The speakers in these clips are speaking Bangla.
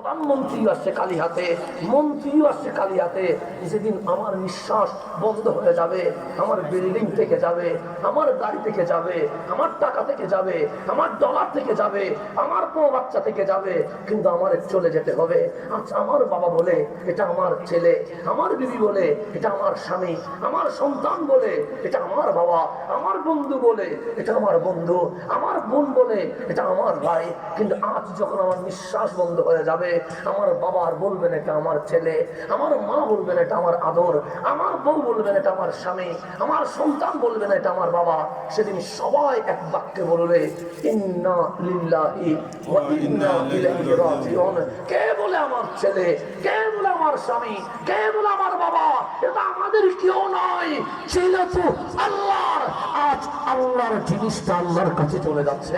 প্রধানমন্ত্রীও আসছে কালি হাতে, মন্ত্রীও আসছে কালি হাতে। যেদিন আমার নিঃশ্বাস বন্ধ হয়ে যাবে, আমার বিল্ডিং থেকে যাবে, আমার গাড়ি থেকে যাবে, আমার টাকা থেকে যাবে, আমার ডলার থেকে যাবে, আমার বউ বাচ্চা থেকে যাবে, কিন্তু আমার চলে যেতে হবে। আচ্ছা, আমার বাবা বলে এটা আমার ছেলে, আমার বিবি বলে এটা আমার স্বামী, আমার সন্তান বলে এটা আমার বাবা, আমার বন্ধু বলে এটা আমার বন্ধু, আমার বোন বলে এটা আমার ভাই। কিন্তু আজ যখন আমার নিঃশ্বাস বন্ধ হয়ে যাবে, আমার বাবা আর বলবেন এটা আমার ছেলে, আমার মা বলবেন এটা আমার আদর, আমার বউ বলবেন এটা আমার স্বামী, আমার সন্তান বলবেন এটা আমার বাবা। সেদিন সবাই এক বাক্যে বলবে ইন্না লিল্লাহি ওয়া ইন্না ইলাইহি রাজিউন। কে বলে আমার ছেলে, কে বলে আমার স্বামী, কে বলে আমার বাবা? এটা আমাদের কেউ নয়, ছিল তো আল্লাহর। আজ আল্লাহর জিনিসটা আল্লাহর কাছে চলে যাচ্ছে।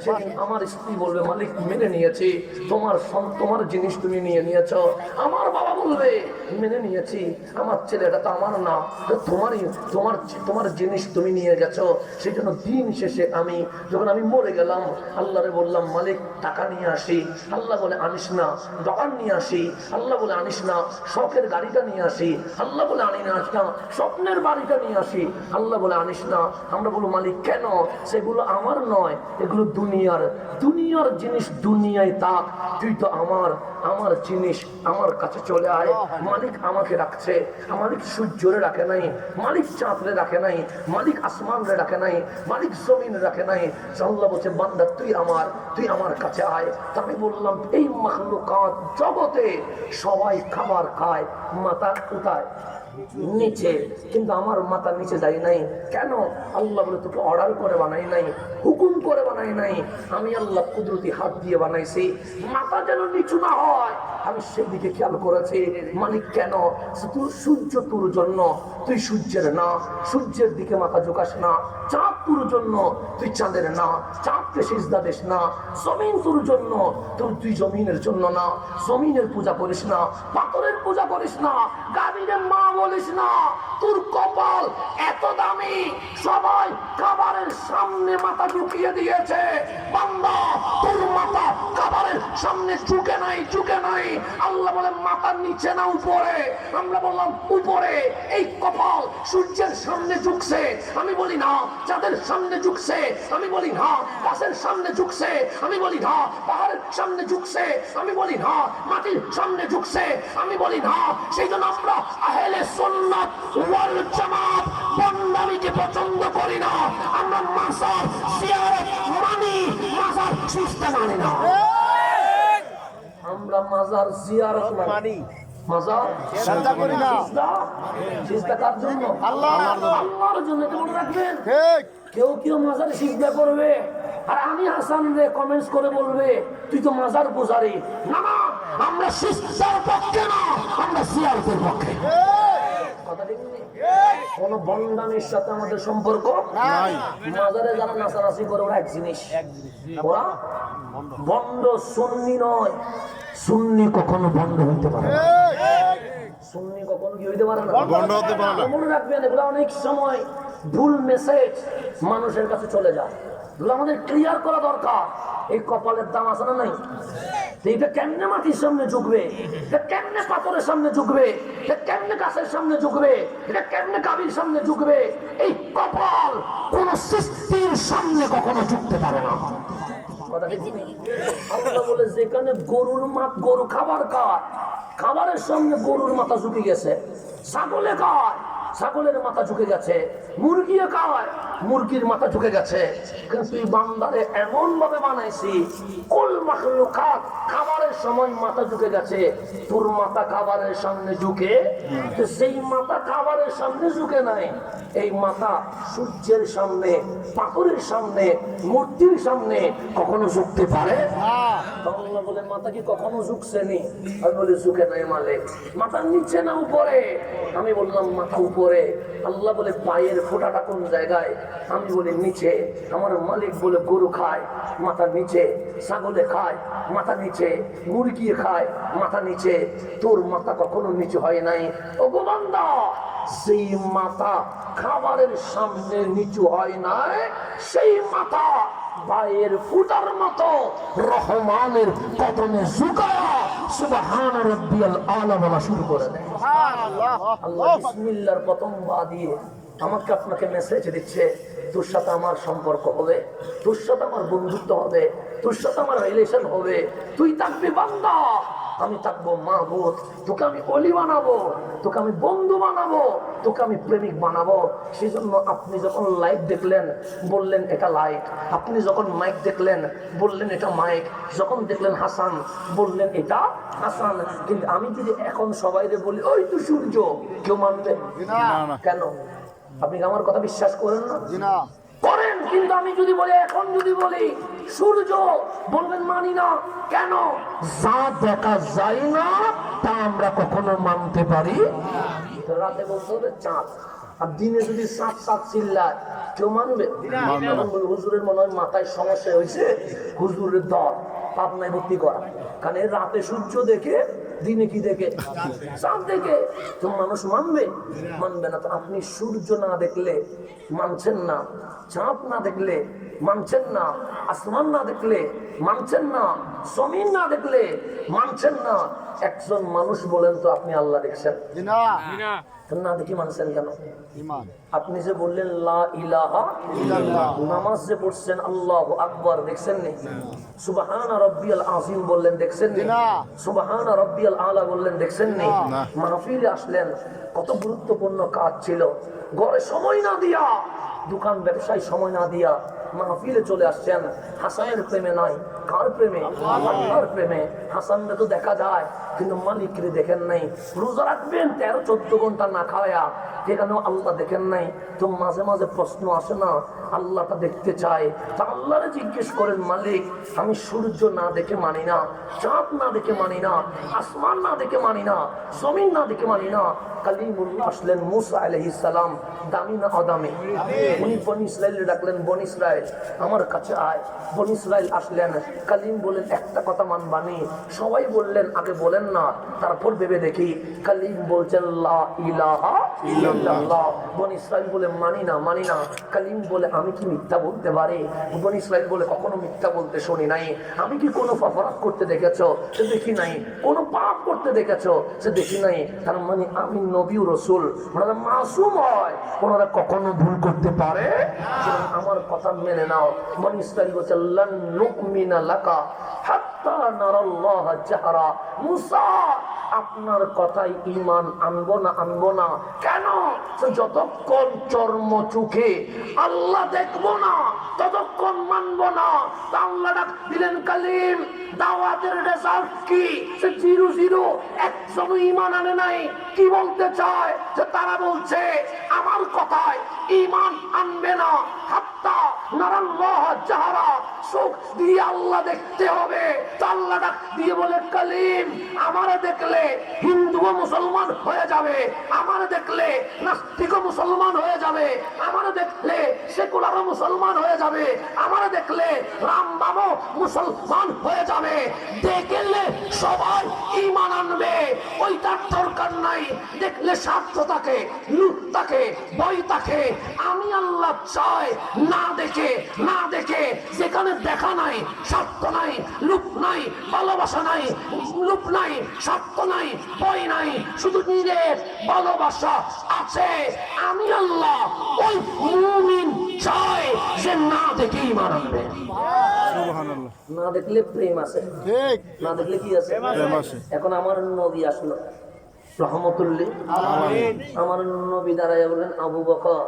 সেদিন আমার স্ত্রী বলবে মালিক মেনে নিয়েছি, তোমার জিনিস তুমি নিয়ে নিয়েছ। আমার বাবা বলবে মেনে নিয়েছি, আমার ছেলেটা তো আমার না, তোমার জিনিস তুমি নিয়ে গেছো। সেই জন্য দিন শেষে যখন আমি মরে গেলাম, আল্লাহরে বললাম মালিক টাকা নিয়ে আসি, আল্লাহ বলে আনিস না। দোকান নিয়ে আসি, আল্লাহ বলে আনিস না। শখের গাড়িটা নিয়ে আসি, আল্লাহ বলে আনিস না। স্বপ্নের বাড়িটা নিয়ে আসি, আল্লাহ বলে আনিস না। আমরা বলবো মালিক কেন? সেগুলো আমার নয়, এগুলো দুনিয়ার জিনিস, দুনিয়ায় থাক, তুই তো আমার জিনিস আমার কাছে চলে আয়। মালিক আমাকে রাখছে, মালিক সূর্যরে রাখে নাই, মালিক চাঁদরে রাখে নাই, মালিক আসমানরে রাখে নাই, মালিক জমিন রাখে নাই। আল্লাহ বলছে বান্দা তুই আমার কাছে আয়। তা আমি বললাম এই মাখলুকাত জগতে সবাই খাবার খায়, মাথা উঠায় নিচে, কিন্তু আমার মাথা নিচে যায় নাই কেন? আল্লাহ বলে তোকে অর্ডার করে বানাই নাই, হুকুম করে বানাই নাই, আমি আল্লাহ কুদরতি হাত দিয়ে বানাইছি, মাথা যেন নিচু না হয়। আমি সেদিকে খেয়াল করেছি। মালিক কেন? সূর্য তোর জন্য, তুই সূর্যের না, সূর্যের দিকে মাথা ঝুঁকাস না। চাঁদ তোর জন্য, তুই চাঁদের না, চাঁদকে সিজদা দিস না। জমিন তোর জন্য, তুই জমিনের জন্য না, জমিনের পূজা করিস না, পাথরের পূজা করিস না, গাভীরের মা বলিস না। তোর কপাল এত দামি, সবাই খাবারের সামনে মাথা ঝুঁকিয়ে দিয়েছে। বান্দা তোর মাথা খাবারের সামনে ঝুঁকে নাই। আল্লাহ বলে মাথার নিচে না উপরে। আমরা বললাম উপরে। এই কপাল সূর্যের সামনে ঝুঁকছে, আমি বলি না। চাঁদের সামনে ঝুঁকছে, আমি বলি না। গাছের সামনে ঝুঁকছে, আমি বলি না। পাহাড়ের সামনে ঝুঁকছে, আমি বলি না। মাটির সামনে ঝুঁকছে, আমি বলি না। সেই জন্য আমরা আহলে সুন্নাত ওয়াল জামাত বন্দামিকে পছন্দ করি না। আমরা মাজার জিয়ারত মানি, মাজার সিস্টেম মানি না। আমরা মাজার জিয়ারত মানি, মাজার সিজদা করি না। সিজদা কার জন্য? আল্লাহর জন্য। মনে রাখবেন, কেউ মাজার সিজদা করবে আর আমি হাসান রে কমেন্টস করে বলবে তুই তো মাজার পূজারি। না, আমরা সিজদার পক্ষে না, আমরা জিয়ারতের পক্ষে। কোন বন্ডামের সাথে আমাদের সম্পর্ক নাই। মাজারে যারা নাচানাচি করে ওরা এক জিনিস, ওরা বন্ড। সুন্নি নয়, সুন্নি কখনো বন্ড হইতে পারে না। সুন্নি কখনো কি হইতে পারে না, বন্ড হতে পারে না। মনে রাখবেন, এগুলো অনেক সময় ভুল মেসেজ মানুষের কাছে চলে যায়। এগুলো আমাদের ক্লিয়ার করা দরকার। এই কপালের দাম আছে না নাই? এটা কেমনে মাটির সামনে ঝুঁকবে, এটা কেমনে পাথরের সামনে ঝুঁকবে, এটা কেমনে গাছের সামনে ঝুঁকবে, এটা কেমনে গাভীর সামনে ঝুঁকবে? এই কপাল কোন সৃষ্টির সামনে কখনো ঝুঁকতে পারে না। আল্লাহ বলে যেখানে গরু খাবার খায়, খাবারের সামনে গরুর মাথা ঝুঁকে গেছে। ছাগলে খায়, ছাগলের মাথা ঝুঁকে গেছে। মুরগি খায়, মুরগির মাথা ঝুঁকে গেছে। কিন্তু এই বান্দারে এমন ভাবে বানাইছি, কুল মাখলুকাত খাবারের সময় মাথা ঝুঁকে গেছে। তোর মাথা খাবারের সামনে ঝুঁকে, তো সেই মাথা খাবারের সামনে ঝুঁকে নাই। এই মাথা সূর্যের সামনে, পাথরের সামনে, মূর্তির সামনে কখনো ঝুঁকতে পারে? আল্লাহ বলে মাথা কি কখনো ঝুঁকছে নি? আমি বলি ঝুঁকে নাই। মালিক মাথার নিচে না উপরে? আমি বললাম মাথা উপরে। আল্লাহ বলে পায়ের ফোঁটাটা কোন জায়গায়? আমি বলি নিচে। আমার মালিক বলে গরু খায় মাথা নিচে, ছাগলে খায় মাথা নিচে, মুরগি খায় মাথা নিচে। তোর মাথা কখনো নিচে হয় নাই। ও গো বান্দা, সেই মাথা খাবারের সামনে নিচু হয় নাই, সেই মাথা পায়ের ফুটার মতো রহমানের কদমে ঝুঁকায়া সুবহান রাব্বিয়াল আলা বলা শুরু করে দেয়। আল্লাহ বিসমিল্লাহর প্রথম বা দিয়ে আমাকে আপনাকে মেসেজ দিচ্ছে, তোর সাথে আমার সম্পর্ক হবে, তোর সাথে আমার বন্ধুত্ব হবে, তোর সাথে আমার রিলেশন হবে, তুই থাকবি বান্দা, আমি থাকবো মাহবুব, তোকে আমি অলি বানাবো, তোকে আমি বন্ধু বানাবো, তোকে আমি প্রেমিক বানাবো। সেই জন্য আপনি যখন লাইট দেখলেন বললেন এটা লাইট, আপনি যখন মাইক দেখলেন বললেন এটা মাইক, যখন দেখলেন হাসান বললেন এটা হাসান। কিন্তু আমি যদি এখন সবাইকে বলি ওই তো সূর্য, কেউ মানবে? কেন? আপনি কি আমার কথা বিশ্বাস করেন না? করেন। কিন্তু আমি যদি বলি, এখন যদি বলি সূর্য, বলবেন মানি না। কেন? যা দেখা যায় না তা আমরা কখনো মানতে পারি। রাতে বলতে হবে চাঁদ, আর দিনে যদি সাত সাত চিল্লায় কেউ মানবে? হুজুরের মনে হয় মাথায় সমস্যা হয়েছে, হুজুরের দর পাবনায় ভর্তি করা। কারণ রাতে সূর্য দেখে, দিনে কি দেখে? চাঁদ দেখে। তো মানুষ মানবে? মানবে না। তো আপনি সূর্য না দেখলে মানছেন না, চাঁদ না দেখলে মানছেন না, আসমান না দেখলে মানছেন না, জমিন না দেখলে মানছেন না। একজন মানুষ বলেন তো আপনি আল্লাহ দেখছেন? না দেখি মানছেন কেন? আপনি যে বললেন লা ইলাহা ইল্লাল্লাহ, নামাজ যে পড়ছেন আল্লাহু আকবার, দেখছেন নি? সুবহান রাব্বিয়াল আযীম বললেন, দেখছেন নি? সুবহান রাব্বিয়াল আলা বললেন, দেখছেন নি? মাহফিলে আসলেন, কত গুরুত্বপূর্ণ কাজ ছিল, ঘরে সময় না দিয়া, দোকান ব্যবসায় সময় না দিয়া মাহফিলে চলে আসছেন। হাসানের প্রেমে নয়, কার প্রেমে? আল্লাহর প্রেমে। হাসানকে তো দেখা যায় কিন্তু মালিককে দেখেন নাই। রোজা রাখবেন 13-14 ঘন্টা না খাওয়া, সেখানেও আল্লাহ দেখেন নাই। তো মাঝে মাঝে প্রশ্ন আসে না, আল্লাহটা দেখতে চায়, তা আল্লাহরে জিজ্ঞেস করেন, মালিক আমি সূর্য না দেখে মানি না, চাঁদ না দেখে মানি না, আসমান না দেখে মানি না, জমিন না দেখে মানি না। কালিমুল্লাহ আসলেন মুসা আলাইহিস সালাম, দামি না অদামি? উনি বনি ইসরাইল ডাকলেন, বনি ইসরাইল আমার কাছে আয়। বনি ইসরাইল আসলেন, কালিম বলেন একটা কথা মানবানি? সবাই বললেন আগে বলেন না, তারপর ভেবে দেখি। কালিম বলছেন লা ইলাহা ইল্লাল্লাহ। বনি ইসরাইল বলে মানি না, মানি না। কালিম বলে আমি কি মিথ্যা বলতে পারি? বনি ইসরাইল বলে কখনো মিথ্যা বলতে শুনি নাই। আমি কি কোনো অপরাধ করতে দেখেছো? সে দেখি নাই। কোনো পাপ করতে দেখেছো? সে দেখি নাই। তার মানে আমি নবী রাসূল, ওনারা মাসুম হয়, ওনারা কখনো ভুল করতে পারে? আমার কথা মেনে নাও। বনি ইসরাইল বলছে লান নুমিনা লাকা হাত্তা নারাল্লাহ জাহরা। মুসা আপনার কথাই ঈমান আনবো না, আনবো না। কেন? যতক্ষণ চর্ম চোখে আল্লাহ দেখবো না ততক্ষণ মানবো না। আল্লাহ ডাক দিলেন, কালিম দাওয়াতের রেজাল্ট কি? সে 0-0, একজনও ঈমান আনে নাই। কি বলতে চায়? যে তারা বলছে আমার কথায় ঈমান আনবে না হাত্তা নারাল্লাহ জাহরা, চোখ দিয়ে আল্লাহ দেখতে হবে। তো আল্লাহ ডাক দিয়ে বলে, কালিম আমারে দেখলে হিন্দুও মুসলমান হয়ে যাবে, আমারে দেখলে নাস্তিকও মুসলমান হয়ে যাবে, আমারে দেখলে সেকুলারও মুসলমান হয়ে যাবে, আমারে দেখলে রামবামও মুসলমান হয়ে যাবে। দেখলে সবাই ঈমান আনবে, ওইটার দরকার নাই। দেখলে স্বার্থ থাকে, লুট থাকে, ভয় থাকে। আমি আল্লাহ চাই না দেখে, না দেখে, যেখানে দেখা নাই, স্বার্থ নাই, লুপ নাই, ভালোবাসা নাই, লুপ নাই, স্বার্থ নাই, ভয় নাই, শুধু নিজের ভালোবাসা আছে। আমি আল্লাহ ওই মুমিন চাই যে না দেখে ঈমান আনবে। না দেখলে প্রেম আছে, না দেখলে কি আছে? এখন আমার নবী আসলো রহমতুল্লাহ, আমার নবী দাঁড়াইয়া বলেন, আবু বকর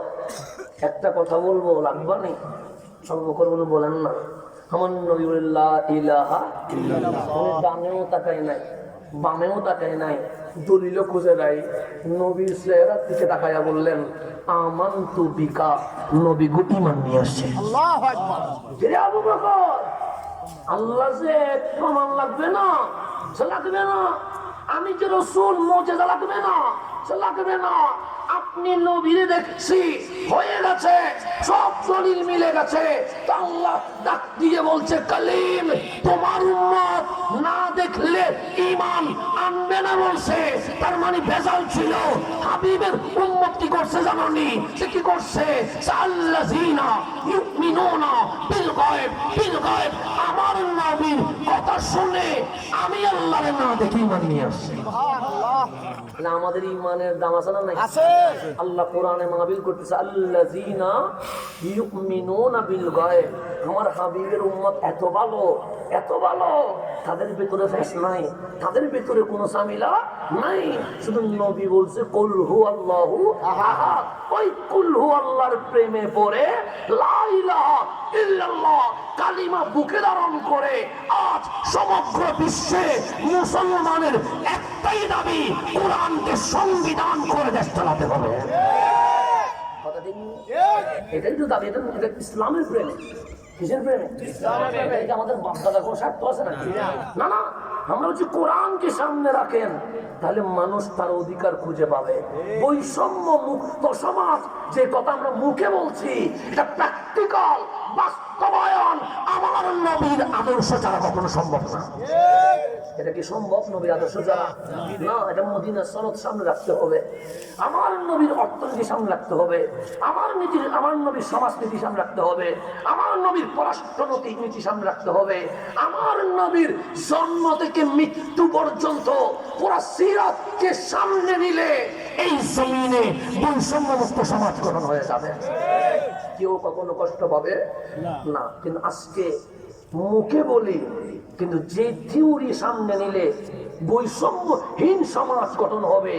একটা কথা বলবো, লাগবা নেই? আবু বকর বলে বলেন না। আমার নবী বলেন লা ইলাহা ইল্লাল্লাহ। ডানেও তাকাই নাই, বামেও তাকাই নাই, দলিল খুঁজে নাই, নবীর চেহারার দিকে তাকাইয়া বললেন, আমানতু বিকা। নবী গো ঈমান নিয়ে আসছে। আল্লাহু আকবার। আবু বকর, আল্লাহ যে প্রমাণ লাগবে না? লাগবে না। আমি যে রাসূল, মুজিজা লাগবে না? লাগবে না, আপনি নবীরে দেখছি হয়ে গেছে, সব দলিল মিলে গেছে। তা আল্লাহ ডাক দিয়ে বলছে, কালিম তোমার উম্মত না দেখলে ঈমান আনবে না বলছে। তার মানে ভেজাল ছিল। হাবিবের উম্মত কি করছে জানোনি? সে কি করছে? আল্লাযীনা ইউমিনুনা বিল গায়ব, বিল গায়ব। আমার নবীর কথা শুনে আমি আল্লাহর না দেখে ঈমান নিয়ে আসছি। সুবহানাল্লাহ। না আমাদের ঈমানের দাম আছে না নাই? আছে। আল্লাহ কোরআনে মাহবিল করতেছে, আল্লাযীনা ইউমিনুনা বিল গায়ব। আমার হাবিবের উম্মত এত ভালো, এত ভালো, তাদের ভিতরে ফেস নাই, তাদের ভিতরে কোনো ঝামেলা নাই। শুধু নবী বলছে কুল হু আল্লাহু আহাদ। ওই কুল হু আল্লাহর প্রেমে পড়ে লা ইলাহা ইল্লাল্লাহ কালিমা বুকে ধারণ করে আজ সমগ্র বিশ্বে মুসলমানের একটাই দাবি, কোরআনকে সংবিধান করে দেশ চালাতে হবে। এটাই তো দাবি, এটা ইসলামের প্রেমে। কিসের প্রেমে? আমাদের বাপদাদা কোন স্বার্থ আছে নাকি? না না, আমরা হচ্ছে কোরআনকে সামনে রাখেন, তাহলে মানুষ তার অধিকার খুঁজে পাবে। বৈষম্য মুক্ত সমাজ যে কথা আমরা মুখে বলছি, এটা প্র্যাকটিক্যাল বাস্তবায়ন আমার নবীর আদর্শ ছাড়া কখনো সম্ভব না। এটা কি সম্ভব নবীর আদর্শ ছাড়া? না, এটা মদিনার সনদ সামনে রাখতে হবে, আমার নবীর অর্থনীতি সামনে রাখতে হবে, আমার নবীর সমাজনীতি সামনে রাখতে হবে, আমার নবীর পররাষ্ট্র নীতি সামনে রাখতে হবে, আমার নবীর জন্ম থেকে মৃত্যু পর্যন্ত পুরা সিরাতকে সামনে নিলে এই জমিনে বৈষম্য মুক্ত সমাজ গঠন হয়ে যাবে। কেউ কখনো কষ্ট পাবে না। কিন্তু আজকে মুখে বলি, কিন্তু যে থিওরি সামনে নিলে বৈষম্যহীন সমাজ গঠন হবে,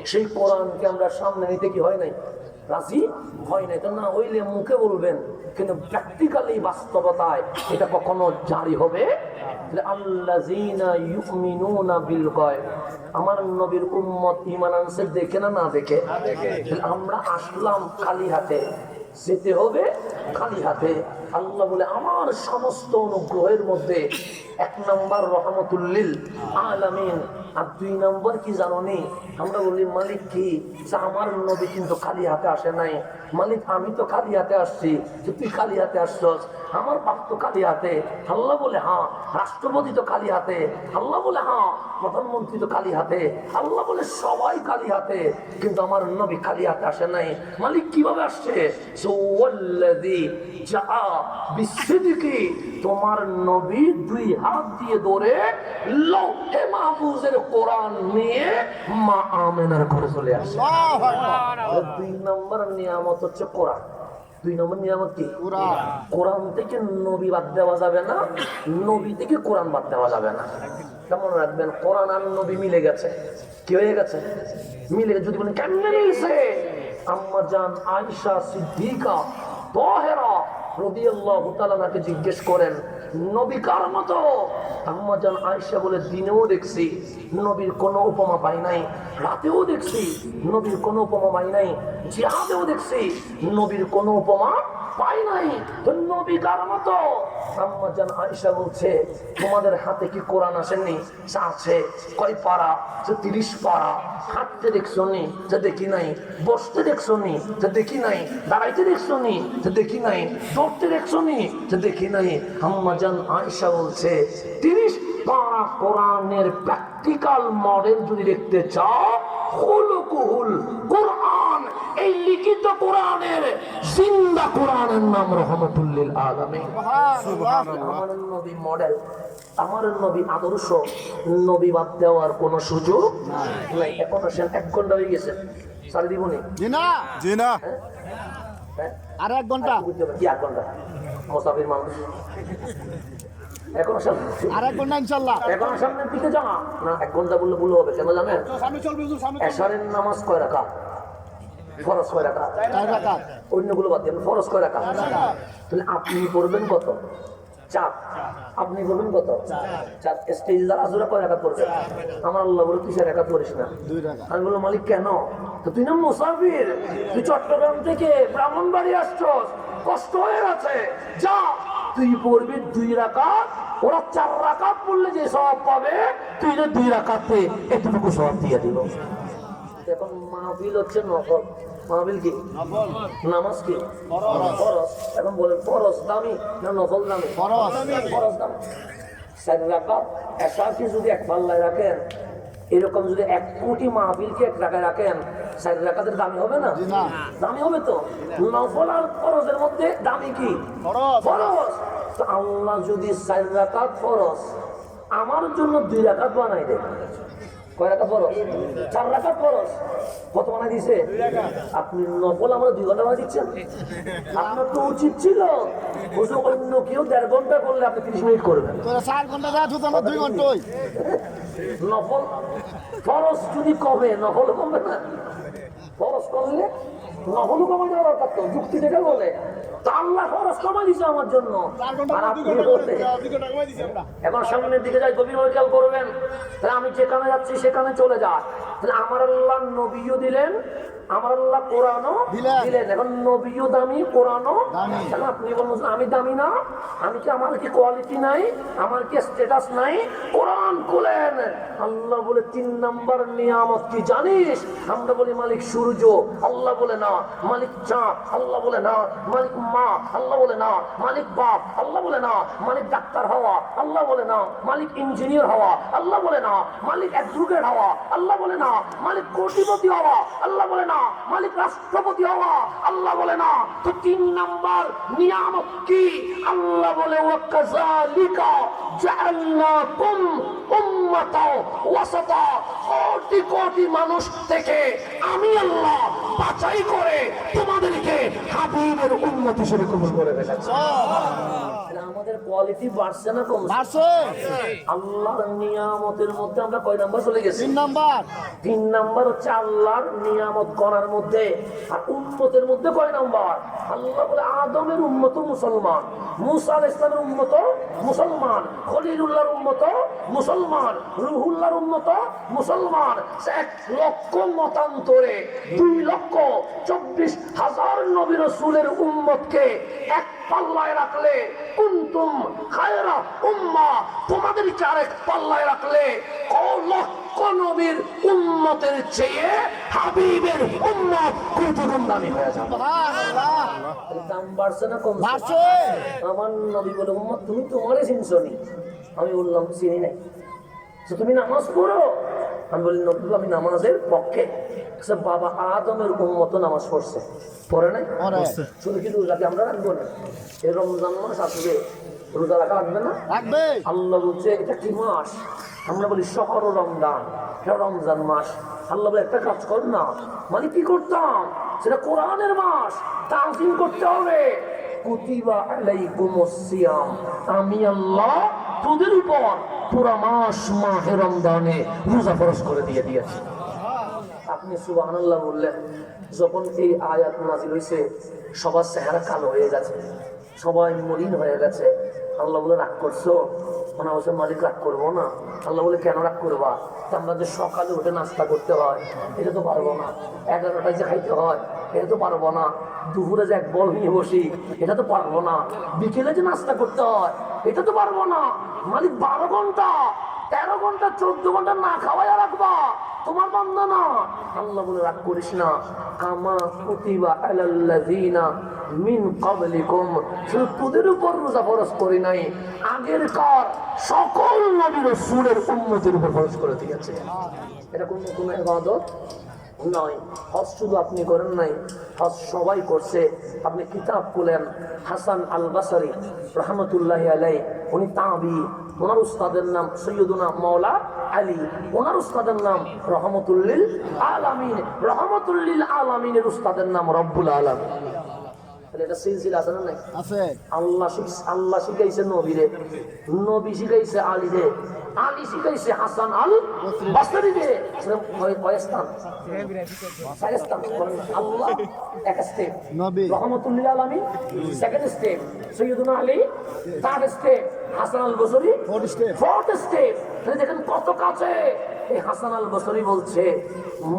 সেই কোরআনকে আমরা সামনে নিতে কি হয় নাই? রাজি হয় নাই। তো না হইলে মুখে বলবেন, কিন্তু প্র্যাকটিক্যালি বাস্তবতায় এটা কখনো জারি হবে। আল্লাযীনা ইউমিনুনা বিল গায়ব, আমার নবীর উম্মত ঈমান আনছে দেখে না, না দেখে? আমরা আসলাম খালি হাতে, যেতে হবে খালি হাতে। আল্লাহ বলে আমার সমস্ত অনুগ্রহের মধ্যে 1 নম্বর রহমতুল লিল আলামিন, আর 2 নম্বর কি জানোনি? আমরা বলি মালিক কি? আমার নবী কিন্তু খালি হাতে আসে নাই। মালিক আমি তো খালি হাতে আসছি, তুই খালি হাতে আসছস। আমার বাপ তো খালি হাতে। আল্লাহ বলে হ্যাঁ। রাষ্ট্রপতি তো খালি হাতে। আল্লাহ বলে হ্যাঁ। প্রধানমন্ত্রী তো খালি হাতে। আল্লাহ বলে সবাই খালি হাতে, কিন্তু আমার নবী খালি হাতে আসে নাই। মালিক কিভাবে আসছে? তোমার নবী 2 হাত দিয়ে ধরে লৌহে মাহফুজের কোরআন নিয়ে মা আমেনার ঘরে চলে আসে। 2 নম্বর নিয়ামত হচ্ছে কোরআন। 2 নম্বর নিয়ামত কি? কোরআন থেকে নবী বাদ দেওয়া যাবে না, নবী থেকে কোরআন বাদ দেওয়া যাবে না। কেমন রাখবেন? কোরআন আর নবী মিলে গেছে। কি হয়ে গেছে? মিলে। যদি বলেন কেমনে মিলছে? আম্মা জান আয়েশা সিদ্দিকা তাহেরা রাদিয়াল্লাহু তাআলা নাকে জিজ্ঞেস করেন, নবী কার মতো? আম্মা জান আয়েশা বলে, দিনেও দেখছি নবীর কোনো উপমা পাই নাই, রাতেও দেখছি নবীর কোনো উপমা পাই নাই, জিহাদেও দেখছি নবীর কোনো উপমা পাই নাই। তো নবী কার মতো? আম্মা জান আয়েশা বলছে, তোমাদের হাতে কি কোরআন আসেনি? আছে। কয় পারা? 30 পারা। হাঁটতে দেখছো নি? যে দেখি নাই। বসতে দেখছো নি? যে দেখি নাই। দাঁড়াইতে দেখছো নি? যে দেখি নাই। দৌড়তে দেখছো নি? যে দেখি নাই। আম্মা জান আয়েশা বলছে, 30 পারা কোরআনের প্র্যাকটিক্যাল মডেল যদি দেখতে চাও, খুলুকুল কোরআন, এই লিখিত কোরআনের জিন্দা কোরআনের নাম রহমতুল লিল আলামিন। আমার নবী মডেল, আমার নবী আদর্শ, নবী বাদ দেওয়ার কোনো সুযোগ নাই। এখন আসেন 1 ঘন্টা হয়ে গেছে, সারি দিবনি? জি না, জি না। আর 1 ঘন্টা কি? 1 ঘন্টা মুসাফির মানুষ। এখন আর 1 ঘন্টা ইনশাআল্লাহ। এখন সামনের দিকে যাওয়া না, 1 ঘন্টা বললে ভুল হবে। কেন জানেন? সামনে চলবে, সামনে এশারের নামাজ কয় রাকাত? ফরজ কয় রাকাত? 4 রাকাত। অন্যগুলো বাদ দিয়ে ফরজ কয় রাকাত? তাহলে আপনি পড়বেন কত? 4। আপনি বলবেন কত? 4। স্টেজে যারা আসলে কয় রাকাত পড়বে? আমার আল্লাহ বলে, তুই 4 রাকাত পড়িস না। 2 রাকাত। আমি বললাম, মালিক কেন? তো তুই না মুসাফির, তুই চট্টগ্রাম থেকে ব্রাহ্মণবাড়ি আসছস, কষ্ট হয়ে গেছে, যা তুই পড়বি 2 রাকাত। ওরা 4 রাকাত পড়লে যে সওয়াব পাবে, তুই 2 রাকাতে এতটুকু সওয়াব দিয়ে দিল। এখন মাহফিল হচ্ছে নফল, মাহফিল কি নামাজ কি ফরজ। এখন বলেন ফরজ দামি না নফল দামি? ফরজ দামি। 4 রাকাত এশাকে যদি এক পাল্লায় রাখেন, এরকম যদি 1 কোটি মাহফিলকে 1 টাকায় রাখেন, 4 রাকাতের দামি হবে না? দামি হবে তো। নফল আর ফরজের মধ্যে দামি কি? ফরজ। তো আল্লাহ যদি 4 রাকাত ফরজ আমার জন্য 2 রাকাত বানাই দেয়, কয় রাকাত ফরজ? 4 রাকাত ফরজ। কত বানাই দিছে? আপনি নফল আমরা 2 ঘন্টা বানাই দিচ্ছেন। আপনার তো উচিত ছিল হুজুর অন্য কেউ 1.5 ঘন্টা করলে আপনি 30 মিনিট করবেন। 4 ঘন্টা যা তুই আমার 2 ঘন্টাই। নফল ফরজ যদি কমে নফল কমবে না? ফরজ করলে নফল কমে যাওয়ার দরকার তো, যুক্তি থেকে বলে তো আল্লাহ ফরজ কমাই দিছে আমার জন্য। আর আপনি বলতে এখন সামনের দিকে যাই, গভীর খেয়াল করবেন। তাহলে আমি যেখানে যাচ্ছি সেখানে চলে যা। তাহলে আমার আল্লাহ নবীও দিলেন, আমার আল্লাহ কোরআনও দিলেন। এখন নবীও দামি, কোরআনও দামি। আপনি বলুন আমি দামি না? আমি কি, আমার কি কোয়ালিটি নাই? আমার কি স্ট্যাটাস নাই? কোরআন খুলেন, আল্লাহ বলে 3 নাম্বার নিয়ামত কি জানিস? আমরা বলি মালিক সূর্য, আল্লাহ বলে না। মালিক চাঁদ, আল্লাহ বলে না। মালিক মা, আল্লাহ বলে না। মালিক বাপ, আল্লাহ বলে না। মালিক ডাক্তার হওয়া, আল্লাহ বলে না। মালিক ইঞ্জিনিয়ার হওয়া, আল্লাহ বলে না। মালিক অ্যাডভোকেট হওয়া, আল্লাহ বলে না। মালিক কোটিপতি হওয়া, আল্লাহ বলে না। মালিক রাষ্ট্রপতি হওয়া, আল্লাহ বলে না। তো 3 নাম্বার নিয়ামত কি? আল্লাহ বলে ওয়াকাযালিকা জাআলনাকুম উম্মাতাও ওয়াসাতা। কোটি কোটি মানুষ থেকে আমি আল্লাহ বাছাই করে তোমাদেরকে হাবিবের উম্মত হিসেবে কবুল করে রেখেছি। আমাদের কোয়ালিটি বাড়ছে না কমছে? বাড়ছে। আল্লাহর নিয়ামতের মধ্যে আমরা কয় নাম্বার চলে গেছি? 3 নাম্বার। 3 নাম্বার হচ্ছে আল্লাহর নিয়ামত করার মধ্যে। আর উম্মতের মধ্যে কয় নাম্বার? আল্লাহ বলে আদমের উম্মত মুসলমান, মুসা আলাইহিস সালামের উম্মত মুসলমান, খলিলুল্লাহর উম্মত মুসলমান, রুহুল্লাহর উম্মত মুসলমান। 1 লক্ষ মতান্তরে 2,24,000 নবী রাসূলের উম্মতকে এক পাল্লায় রাখলে কুনতুম খায়রা উম্মাহ, তোমাদেরকে আরেক পাল্লায় রাখলে লক্ষ নবীর উম্মতের চেয়ে হাবিবের উম্মত কোটি গুণ দামি হয়ে যাবে। সুবহানাল্লাহ। দাম বাড়ছে না কমছে? বাড়ছে। আমার নবী বলে উম্মত তুমি তোমারে চিনছনি? আমি বললাম চিনি নাই। তো তুমি নামাজ পড়ো? আমি বলি নবী আমি নামাজের পক্ষে। বাবা আদমের উম্মত নামাজ পড়ছে, পড়ে নাই? শুধু কি রোজাকে আমরা রাখবো না? এই রমজান মাস আসবে, রোজা রাখা রাখবে না? রাখবে। আল্লাহ বলছে এটা কি মাস? আমরা বলি শহর রমজান, এটা রমজান মাস। আল্লাহ বলে একটা কাজ কর না। মানে কি করতাম? সেটা কোরআনের মাস, তাজিম করতে হবে। কুতিবা আলাইকুমুস সিয়াম, আমি আল্লাহ তোদের উপর পুরা মাস মাহে রমজানে রোজা ফরজ করে দিয়েছি। আপনি সুবহানাল্লাহ বললেন। যখন এই আয়াত নাযিল হয়েছে সবার চেহারা কালো হয়ে গেছে, সবাই মলিন হয়ে গেছে। আল্লাহ বলে রাগ করছো? মনে হচ্ছে মালিক রাগ করবো না। আল্লাহ বলে কেন রাগ করবা? আমরা যে সকালে উঠে নাস্তা করতে হয় এটা তো পারবো না। 11টায় যে খাইতে হয় এটা তো পারবো না। দুপুরে যে 1 বল নিয়ে বসি এটা তো পারবো না। বিকেলে যে নাস্তা করতে হয় এটা তো পারবো না। মালিক 12 ঘন্টা 13 ঘন্টা 14 ঘন্টা না খাওয়াই রাখবা, তোমার বান্দা না। আল্লাহ বলে রাগ করিস না। কামা কুতিবা আলাল্লাযিনা মিন ক্বাবলিকুম, শুধু তোদের উপর রোজা ফরজ করি নাই, আগের কার সকল নবী রাসূলের উম্মতের উপর ফরজ করে দিয়েছে। এটা কোন ইবাদত নয়। হজ শুধু আপনি করেন নাই, হজ সবাই করছে। আপনি কিতাব খুলেন, হাসান আল বসরি রাহমাতুল্লাহি আলাইহি, উনি তাবি, ওনার উস্তাদের নাম সৈয়দুনা মাওলা আলী, ওনার উস্তাদের নাম রহমতুল্লিল আলামিন, রহমতুল্লিল আলামিনের উস্তাদের নাম রব্বুল আলামিন। এটা সিলসিলা আছে না নাই? আছে। আল্লাহ শিখাইছে নবীরে, নবী শিখাইছে আলীরে, আলী শিখাইছে হাসান আল বসরি রে। আল্লাহ এক স্টেপ, নবী রহমতুল্লিল আলামিন সেকেন্ড স্টেপ, সৈয়দুনা Ali third step, Hasan al Basri fourth step. দেখেন কত কাছে। এই হাসান আল বসরি বলছে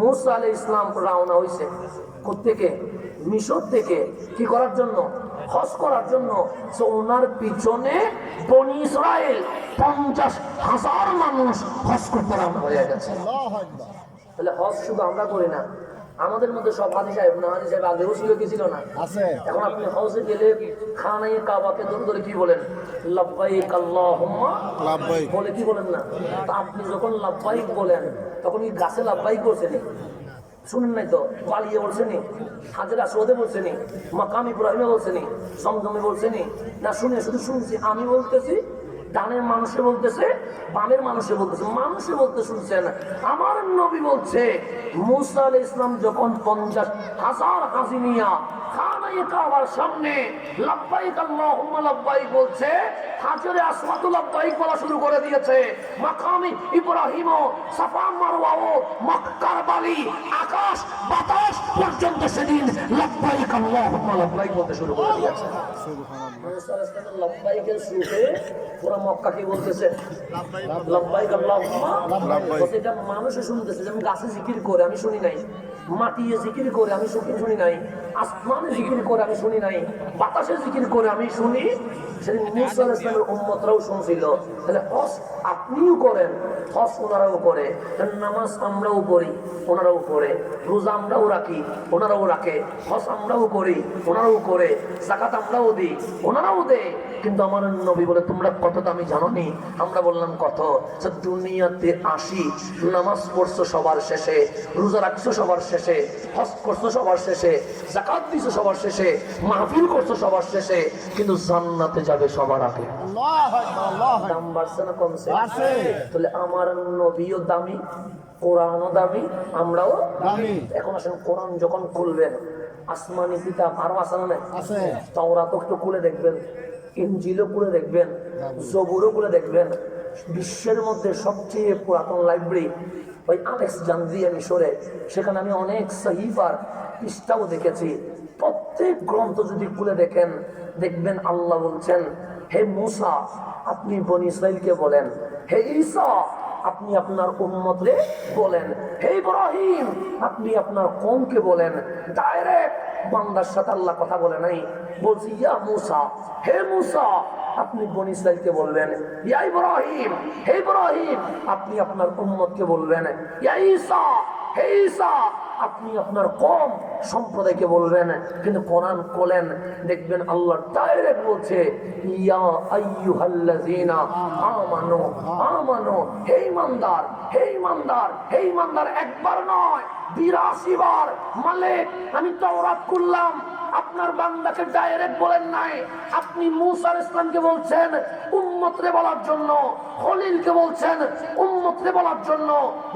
মুসা আলাইহিস সালাম রওনা হইছে কোত্থেকে? মিশর থেকে। কি করার জন্য? হজ করার জন্য। ওনার পিছনে বনি ইসরায়েল 50,000 মানুষ হজ করতে রওনা হয়ে গেছে। তাহলে হজ শুধু আমরা করি না, আমাদের মধ্যে সব হাজি সাহেব না, হাজি সাহেব আগেও ছিল কি ছিল না? আছে। এখন আপনি হজে গেলে খানায় কাবাকে ধরে ধরে কি বলেন? লাব্বাইক আল্লাহুম্মা লাব্বাইক বলে কি বলেন না? তা আপনি যখন লাব্বাইক বলেন তখন কি গাছে লাব্বাইক করছেন? শুনেন নাই তো? পালিয়ে বলছেনি, হাজরা আসওয়াদে বলছেনি, মাকাম ইব্রাহিমে বলছেনি, জমজমে বলছেনি না? শুনে শুধু শুনছি, আমি বলতেছি, ডানের মানুষে বলতেছে, বামের মানুষে বলতেছে, মানুষে বলতে শুনছেন। আমার নবী বলছে মুসা আলাইহিস সালাম যখন 50,000 হাজি নিয়া খানায়ে কাবার সামনে লাব্বাইক আল্লাহুম্মা লাব্বাইক বলছে, হাজরে আসওয়াদ লাব্বাইক বলা শুরু করে দিয়েছে, মাকামে ইব্রাহিম, সাফা মারওয়া, মক্কার বালি, আকাশ বাতাস পর্যন্ত সেদিন লাব্বাইক আল্লাহুম্মা লাব্বাইক বলতে শুরু করে দিয়েছে। মুসা আলাইহিস সালাম লাব্বাইকের সুরে পুরো মক্কা কি বলতেছে? লাব্বাইক আল্লাহুম্মা লাব্বাইক। এটা মানুষে শুনতেছে, যেমন গাছে জিকির করে আমি শুনি নাই, মাটিয়ে জিকির করে আমি শুনি নাই, আসমানে জিকির করে আমি শুনি নাই, বাতাসে জিকির করে আমি শুনি। সেদিন মুসা আলাইহিস সালামের উম্মতরাও শুনছিল। তাহলে হজ আপনিও করেন, হজ ওনারাও করে, নামাজ আমরাও পড়ি, ওনারাও পড়ে, রোজা আমরাও রাখি, ওনারাও রাখে, হজ আমরাও করি, ওনারাও করে, যাকাত আমরাও দিই, ওনারাও দেয়। কিন্তু আমার নবী বলে তোমরা কত দামি জানো নি? আমরা বললাম কত? দুনিয়াতে আসি, নামাজ পড়ছো সবার শেষে, রোজা রাখছো সবার শেষে, হজ করছো সবার শেষে, যাকাত দিছো সবার শেষে, মাহফিল করছো সবার শেষে, কিন্তু জান্নাতে যাবে সবার আগে। আল্লাহু আকবার, আল্লাহু আকবার। দাম বাড়ছে না কমছে? বাড়ছে। তাহলে আমার নবীও দামি, কোরআনও দামি, আমরাও দামি। এখন আসেন কোরআন যখন খুলবেন, আসমানি কিতাব আরো আছে না নাই? আছে। তাওরাত একটু খুলে দেখবেন, ইনজিলও খুলে দেখবেন, জবুরও খুলে দেখবেন। বিশ্বের মধ্যে সবচেয়ে পুরাতন লাইব্রেরি ওই আলেকজান্দ্রিয়া মিশরে, সেখানে আমি অনেক সহিফার পৃষ্ঠাও দেখেছি। প্রত্যেক গ্রন্থ যদি খুলে দেখেন, দেখবেন আল্লাহ বলছেন, হে মূসা আপনি বনী ইসরাইলকে বলেন, হে ঈসা আপনি আপনার উম্মতরে বলেন, হে ইব্রাহিম আপনি আপনার কওমকে বলেন। ডাইরেক্ট বান্দার সাথে আল্লাহ কথা বলে নাই, বলছি ইয়া মূসা, হে মূসা আপনি বনী ইসরাইলকে বলবেন, ইয়া ইব্রাহিম, হে ইব্রাহিম আপনি আপনার উম্মতকে বলবেন, ইয়া ঈসা, হে ঈসা আপনি আপনার কওম সম্প্রদায়কে বলবেন। কিন্তু কোরআন খোলেন, দেখবেন আল্লাহ ডাইরেক্ট বলছে ইয়া আইয়ুহাল্লাযীনা আমানু, আমানু, হে ঈমানদার, হে ঈমানদার, হে ঈমানদার। একবার নয় 82 বার। মালিক আমি তাওরাত খুললাম, আপনার বান্দাকে ডাইরেক্ট বলেন নাই, আপনি মূসা আলাইহিস সালামকে বলছেন উম্মতরে বলার জন্য, খলিলকে বলছেন উম্মতরে বলার জন্য,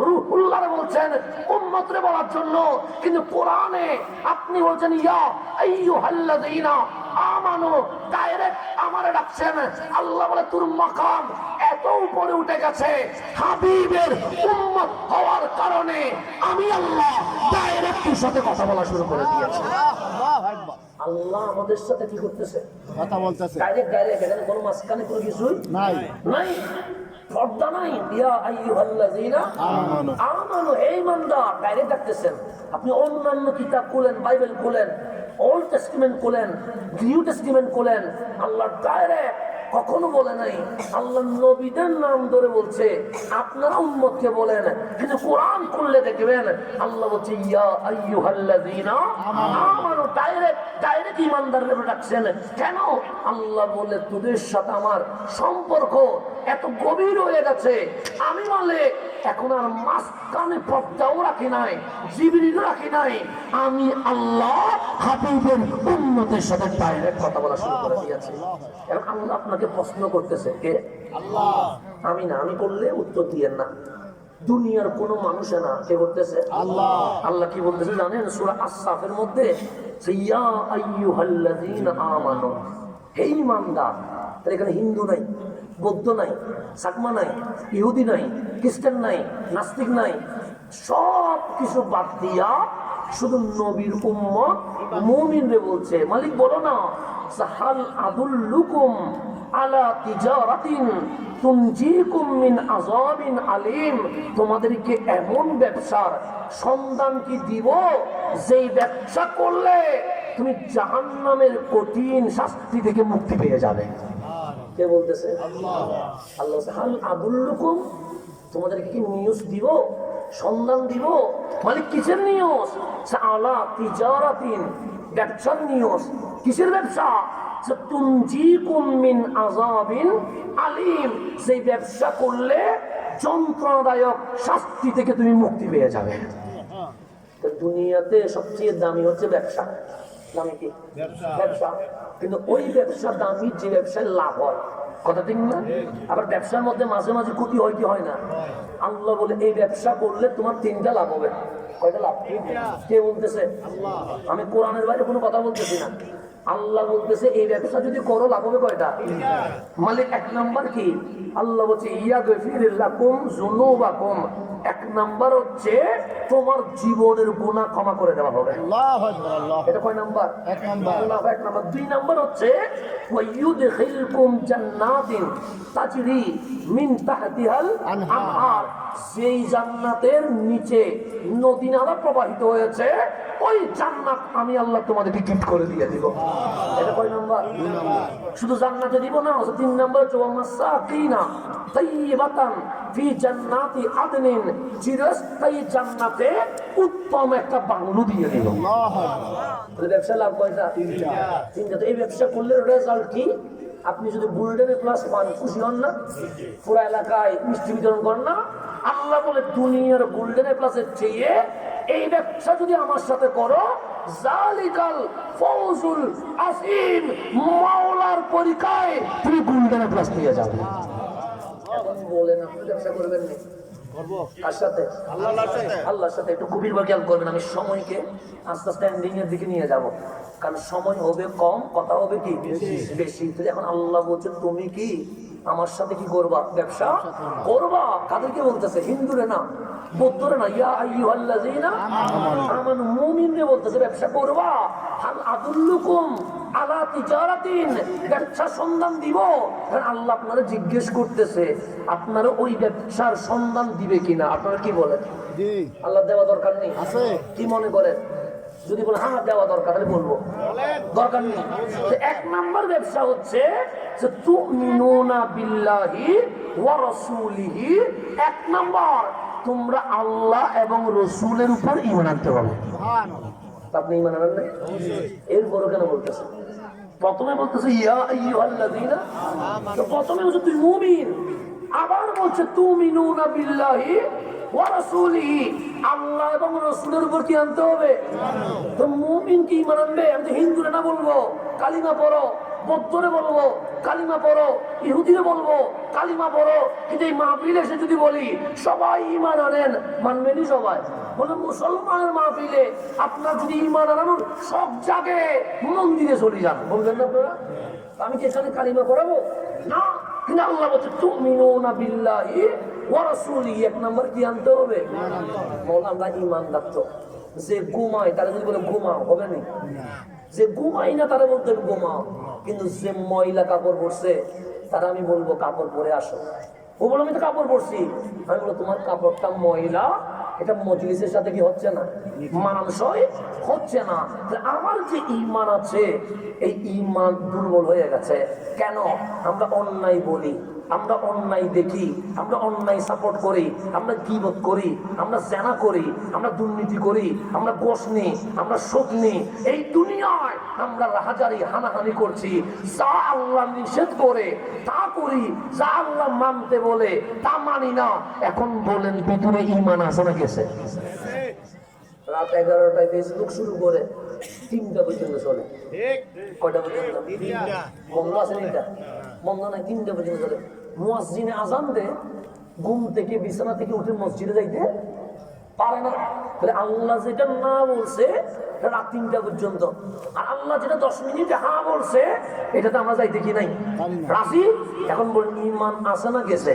রূহুল্লাহরে বলছেন উম্মতরে বলার জন্য। কিন্তু কোরআনে আপনি বলছেন ইয়া আইয়ুহাল্লাযীনা আমানু, ডাইরেক্ট আমারে ডাকছেন। আল্লাহ বলে তোর মাকাম এত উপরে উঠে গেছে, হাবিবের উম্মত হওয়ার কারণে আমি আল্লাহ ডাইরেক্ট তোর সাথে কথা বলা শুরু করে দিয়েছি। আল্লাহু আকবার। আল্লাহ আমাদের সাথে কি করতেছে? কথা বলতেছে। ডাইরেক্ট ডাইরেক্ট, এখানে কোনো মাঝখানে কোনো কিছুই নাই। নাই, পর্দা নাই। ইয়া আইয়ুহাল্লাযীনা আমানু, আমানু, হে ঈমানদার, ডাইরেক্ট ডাকতেছেন। আপনি অন্যান্য কিতাব খুলেন, বাইবেল খুলেন, ওল্ড টেস্টামেন্ট খুলেন, নিউ টেস্টামেন্ট খুলেন, আল্লাহ ডাইরেক্ট কখনো বলে নাই। আল্লাহ নবীদের নাম ধরে বলছে আপনারা উম্মতকে বলেন। কিন্তু কোরআন খুললে দেখবেন আল্লাহ বলছে ইয়া আইয়ুহাল্লাযীনা আমানু, ডাইরেক্ট ডাইরেক্ট ঈমানদারদের ডাকছেন। কেন? আল্লাহ বলে তোদের সাথে আমার সম্পর্ক এত গভীর হয়ে গেছে, আমি মালিক এখন আর মাঝখানে পর্দাও রাখি নাই, জিবরিল রাখি নাই, আমি আল্লাহ হাবিবের উম্মতের সাথে ডাইরেক্ট কথা বলা শুরু করে দিয়েছি। এখন আল্লাহ আপনাকে প্রশ্ন করতেছে, কে? আল্লাহ। আমি না, আমি করলে উত্তর দিয়েন না। দুনিয়ার কোন মানুষে না, কে করতেছে? আল্লাহ। আল্লাহ কি বলতেছে জানেন? সূরা আস-সাফের মধ্যে ইয়া আইয়ুহাল্লাযীনা আমানু, হে ঈমানদার। তাহলে এখানে হিন্দু নাই, বৌদ্ধ নাই, সাকমা নাই, ইহুদি নাই, খ্রিস্টান নাই, নাস্তিক নাই, সব কিছু বাদ দিয়া শুধু নবীর উম্মত মুমিনরে বলছে। মালিক বলো না, সাহাল আদুল্লুকুম আলা তিজারাতিন তুনজিকুম মিন আযাবিন আলীম, তোমাদেরকে এমন ব্যবসার সন্ধান কি দিব যেই ব্যবসা করলে তুমি জাহান্নামের কঠিন শাস্তি থেকে মুক্তি পেয়ে যাবে। কে বলতেছে? আল্লাহ। আল্লাহ হাল আদুল্লুকুম, তোমাদেরকে কি নিউজ দিব সন্ধান দিব মালিক কিসের নিয়স? আলা তিজারাতিন, ব্যবসার নিয়স। কিসের ব্যবসা? তুনজিকুম মিন আযাবিন আলিম, সেই ব্যবসা করলে যন্ত্রণাদায়ক শাস্তি থেকে তুমি মুক্তি পেয়ে যাবে। তো দুনিয়াতে সবচেয়ে দামি হচ্ছে ব্যবসা। দামি কি? ব্যবসা। কিন্তু ওই ব্যবসা দামি যে ব্যবসায় লাভ হয়, কথা ঠিক না? আবার ব্যবসার মধ্যে মাঝে মাঝে ক্ষতি হয় কি হয় না? আল্লাহ বলে এই ব্যবসা করলে তোমার 3টা লাভ হবে। কয়টা লাভ? কে বলতেছে? আমি কোরআনের বাইরে কোনো কথা বলতেছি না। আল্লাহ বলতেছে এই ব্যবসা যদি করো লাভ হবে কয়টা? মালিক 1 নাম্বার কি? আল্লাহ বলছে ইয়াগফির লাকুম যুনুবাকুম। 1 নাম্বার হচ্ছে তোমার জীবনের গুনাহ ক্ষমা করে দেওয়া হবে। আল্লাহু আকবার, আল্লাহ। এটা কয় নাম্বার? 1 নাম্বার। আল্লাহ 1 নাম্বার। 2 নাম্বার হচ্ছে ওয়ায়ুদখিলকুম জান্নাতিন তাজরি মিন তাহতিহাল আনহার, যেই জান্নাতের নিচে নদী নালা প্রবাহিত হয়েছে, ওই জান্নাত আমি আল্লাহ তোমাদেরকে গিফট করে দিয়ে দিব। এটা কয় নাম্বার? 2 নাম্বার। শুধু জান্নাতে দিব না, 3 নাম্বার হচ্ছে ওয়ামাসাকিনা তাইয়িবাতান ফি জান্নাতি আদনিন, চিরস্থায়ী জান্নাতে উত্তম একটা বাংলো দিয়ে দিব। আল্লাহু আকবার। তাহলে ব্যবসা লাভ কয়টা? 3টা। তো এই ব্যবসা করলে রেজাল্ট কি? আপনি যদি গোল্ডেনের প্লাস পান, খুশি হন না? পুরো এলাকায় মিষ্টি বিতরণ করেন না? আল্লাহ বলে দুনিয়ার গোল্ডেনের প্লাসের চেয়ে এই ব্যবসা যদি আমার সাথে করো, জালিকাল ফৌজুল আসিম, মাওলার পরীক্ষায় তুমি গোল্ডেনের প্লাস নিয়ে যাবে। এখন বলেন আপনি ব্যবসা করবেন না? কার সাথে? আল্লাহর সাথে। একটু গভীর খেয়াল করবেন। আমি সময়কে আস্তে আস্তে এন্ডিং এর দিকে নিয়ে যাব, কারণ সময় হবে কম, কথা হবে কি বেশি। তো এখন আল্লাহ বলছে তুমি কি আমার সাথে কি করবা? ব্যবসা করবা। কাদেরকে বলতেছে? হিন্দুরে না, বৌদ্ধরে না, ইয়া আইয়ুহাল্লাযীনা আমানু, মুমিনরে বলতেছে ব্যবসা করবা। হাল আদুল্লুকুম আলা তিজারাতিন, ব্যবসা সন্ধান দিব। কারণ আল্লাহ আপনারা জিজ্ঞেস করতেছে আপনারা ওই ব্যবসার সন্ধান দিবে কিনা। আপনারা কি বলেন? জি। আল্লাহ দেওয়া দরকার নেই আছে। কি মনে করেন? যদি বলেন হ্যাঁ দেওয়া দরকার, তাহলে বলবো দরকার নেই। 1 নাম্বার ব্যবসা হচ্ছে যে তুমিনুনা বিল্লাহি ওয়া রাসূলিহি। 1 নাম্বার, তোমরা আল্লাহ এবং রসুলের উপর ঈমান আনতে হবে। সুবহানাল্লাহ। আপনি ঈমান আনেন না? এরপরও কেন বলতেছে? প্রথমে বলতেছে ইয়া আইয়ুহাল্লাযীনা, তো প্রথমে বলছে তুই মুমিন, আবার বলছে তুমিনুনা বিল্লাহি ওয়া রাসূলিহি, আল্লাহ এবং রসুলের উপর কি আনতে হবে? তো মুমিন কি ঈমান আনবে? আমি তো হিন্দুরে না বলবো কালিমা পড়ো, বৌদ্ধরে বলবো কালিমা পড়ো, ইহুদিরে বলবো কালিমা পড়ো, কিন্তু এই মাহফিলে এসে যদি বলি সবাই ঈমান আনেন, মানবেনই সবাই? বলে মুসলমানের মাহফিলে আপনার যদি ঈমান আনানোর সব জায়গায় মন্দিরে চলে যান, বলবেন না আপনারা? আমি কি এখানে কালিমা পড়াবো না? কিন্তু আল্লাহ বলছে তুমিনুনা বিল্লাহি ওয়া রাসূলিহি। 1 নাম্বার কি আনতে হবে? বল আমরা ঈমানদার। তো যে ঘুমায় তারা যদি বলে ঘুমাও, হবে না? যে ঘুমাই না তারা বলতে ঘুমাও, কিন্তু যে ময়লা কাপড় পরছে তারা আমি বলবো কাপড় পরে আসো। ও বলে আমি তো কাপড় পরছি, আমি বলবো তোমার কাপড়টা ময়লা, এটা মজলিসের সাথে কি হচ্ছে না, মানানসই হচ্ছে না। আমার যে ঈমান আছে এই ঈমান দুর্বল হয়ে গেছে। কেন? আমরা অন্যায় বলি, আমরা অন্যায় দেখি, আমরা অন্যায় সাপোর্ট করি, আমরা গীবত করি, আমরা জেনা করি, আমরা দুর্নীতি করি, আমরা ঘোষ নিই, আমরা সুদ নিই। এই দুনিয়ায় আমরা রাহাজারি হানাহানি করছি। যা আল্লাহ নিষেধ করে তা করি, যা আল্লাহ মানতে বলে তা মানি না। এখন বলেন ভিতরে ঈমান আছে না গেছে? রাত 11টায় ফেসবুক শুরু করে 3টা পর্যন্ত চলে। কয়টা পর্যন্ত? বন্ধ আছে না? বন্ধ নাই, 3টা পর্যন্ত চলে। মুয়াজ্জিনে আযান দে, ঘুম থেকে বিছানা থেকে উঠে মসজিদে যাইতে পারে না। আল্লাহ যেটা না বলছে রাত 3টা পর্যন্ত, আর আল্লাহ যেটা 10 মিনিটে হ্যাঁ বলছে এটাতে আমরা যাইতে কি নাই রাজি। এখন বলেন ঈমান আছে না গেছে?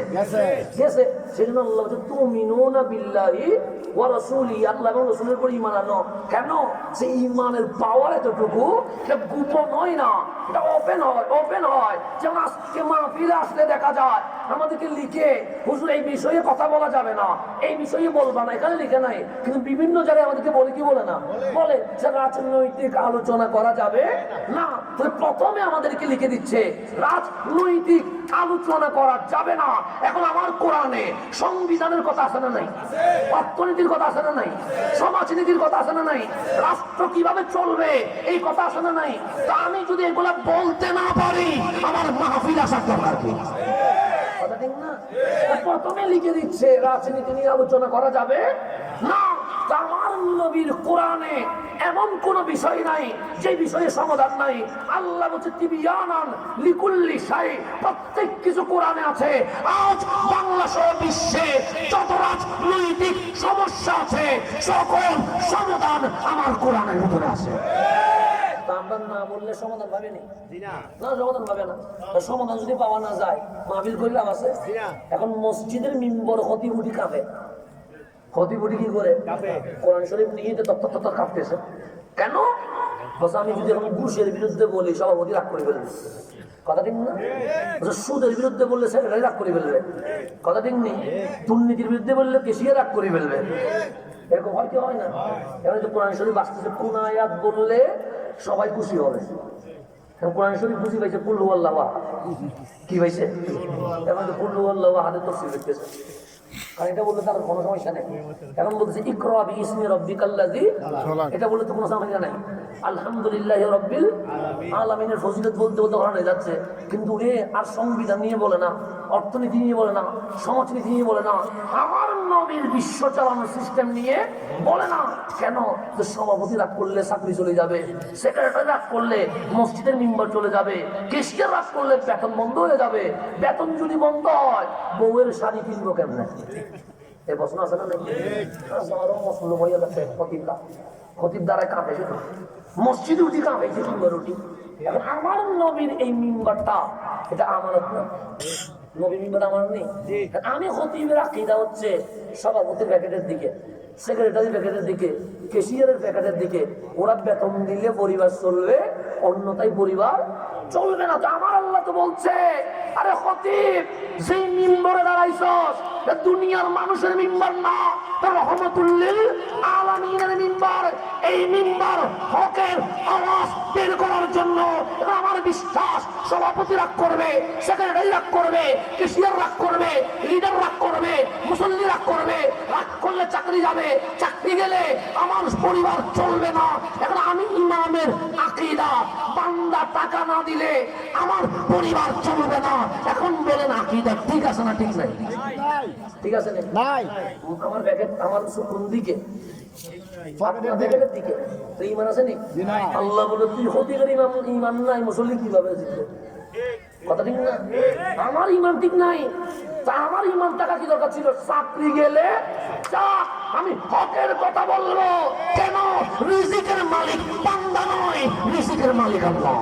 গেছে। সেজন্য আল্লাহ বলছে তুমিনুনা বিল্লাহি ওয়া রাসূলিহি, আল্লাহ এবং রাসূলের উপর ঈমান আনো। কেন? সেই ঈমানের পাওয়ার এতটুকু, এটা গোপন হয় না, এটা ওপেন হয়। ওপেন হয় যেমন আজকে মাহফিলে আসলে দেখা যায় আমাদেরকে লিখে হুজুর এই বিষয়ে কথা বলা যাবে না, এই বিষয়ে বলবা না, এখানে লিখে নাই, কিন্তু বিভিন্ন জায়গায় আমাদেরকে বলে কি বলে না, বলে যে রাজনৈতিক আলোচনা করা যাবে না। প্রথমে আমাদেরকে লিখে দিচ্ছে রাজনৈতিক আলোচনা করা যাবে না। এখন আমার কোরআনে সংবিধানের কথা আছে না নাই, অর্থনীতির কথা আছে না নাই, সমাজনীতির কথা আছে না নাই, রাষ্ট্র কিভাবে চলবে এই কথা আছে না নাই। তা আমি যদি এগুলা বলতে না পারি আমার মাহফিল আসার দরকার কি? কথা ঠিক না? প্রথমে লিখে দিচ্ছে রাজনীতি নিয়ে আলোচনা করা যাবে না। আমার নবীর কোরআনে এমন কোন বিষয় নাই যে বিষয়ে সমাধান নাই। আল্লাহ বলছে তিবিয়ানান লিকুল্লি শাই, প্রত্যেক কিছু কোরআনে আছে। আজ বাংলা সহ বিশ্বে যত রাজনৈতিক সমস্যা আছে সকল সমাধান আমার কোরআনের ভিতরে আছে। আমরা না বললে সমাধান পাবে না, সমাধান পাবে না। সমাধান যদি পাওয়া না যায় মাহফিল করলাম আছে। এখন মসজিদের মিম্বর খতিব উঠি কাঁপে, খতিব উঠি কি করে কোরআন শরীফ নিয়ে তত্ত্ব কাঁপতেছে কেন? আমি যদি এখন ঘুষের বিরুদ্ধে বলি সভাপতি রাগ করে ফেলবে, কথা ঠিক না? সুদের বিরুদ্ধে বললে সেক্রেটারি রাগ করে ফেলবে, কথা ঠিক নেই? দুর্নীতির বিরুদ্ধে বললে কেশিয়া রাগ করে ফেলবে। এরকম হয় কি হয় না? এখন যে কোরআন শরীফ আসতেছে কোন আয়াত বললে সবাই খুশি হবে। কোরআন শরীফ খুশি পাইছে কুল্লু আল্লাহ কি পাইছে? এখন তো কুল্লু আল্লাহ হাতে তফসিল দেখতেছে, আর এটা বললে তার কোনো সমস্যা নেই। এখন বলছে ইকরা বিইসমি রাব্বিকাল্লাযী, এটা বললে তো কোনো সমস্যা নেই। আলহামদুলিল্লাহি রাব্বিল আলামিনের ফজিলত বলতে বলতে ওখানে যাচ্ছে, কিন্তু এ আর সংবিধান নিয়ে বলে না, অর্থনীতি নিয়ে বলে না, সমাজনীতি নিয়ে বলে না, আমার নবীর বিশ্ব চালানোর সিস্টেম নিয়ে বলে না। কেন? যে সভাপতি রাগ করলে চাকরি চলে যাবে, সেক্রেটারি রাগ করলে মসজিদের মিম্বর চলে যাবে, কেশিয়ার রাগ করলে বেতন বন্ধ হয়ে যাবে। বেতন যদি বন্ধ হয় বউয়ের শাড়ি কিনবো কেমনে? এই প্রশ্ন আছে না নাকি? মসল্ল হয়ে গেছে খতিবরা, খতিব দ্বারাই কাঁপে, মসজিদে উঠি কাঁপে, মিম্বর উঠি। এখন আমার নবীর এই মিম্বরটা এটা আমানত না, নবীর মিম্বর আমার নেই। আমি খতিবের আকীদা হচ্ছে সভাপতির প্যাকেটের দিকে, সেক্রেটারি প্যাকেটের দিকে, কেশিয়ারের প্যাকেটের দিকে। ওরা বেতন দিলে পরিবার চলবে, অন্যথায় পরিবার চলবে না। তো আমার আল্লাহ তো বলছে, আরে খতিব যেই মিম্বরে দাঁড়াইছস দুনিয়ার মানুষের মিম্বর না, রহমাতুল লিল আলামিনের মিম্বর। এই মিম্বর হকের আওয়াজ বের করার জন্য। আমার বিশ্বাস সভাপতি রাগ করবে, সেক্রেটারি রাগ করবে, কেশিয়ার রাগ করবে, লিডার রাগ করবে, মুসল্লি রাগ করবে। রাগ করলে চাকরি যাবে, চাকরি গেলে আমার পরিবার চলবে না। এখন আমি ইমামের আকীদা, বান্দা টাকা না দিলে আমার পরিবার চলবে না। এখন বলেন আকীদা ঠিক আছে না ঠিক নাই? ঠিক আছে নাই? আমার প্যাকেট আমার কোন দিকে? দিকে তো ইমান আছে নি? আল্লাহ বলে তুই হতিকার ইমান নাই, মুসল্লি কিভাবে জিতবে? কথা ঠিক না? আমার ইমান ঠিক নাই, তা আমার ইমান টাকা কি দরকার ছিল? চাকরি গেলে আমি হকের কথা বলবো। কেন? রিজিকের মালিক বান্দা নয়, রিজিকের মালিক আল্লাহ।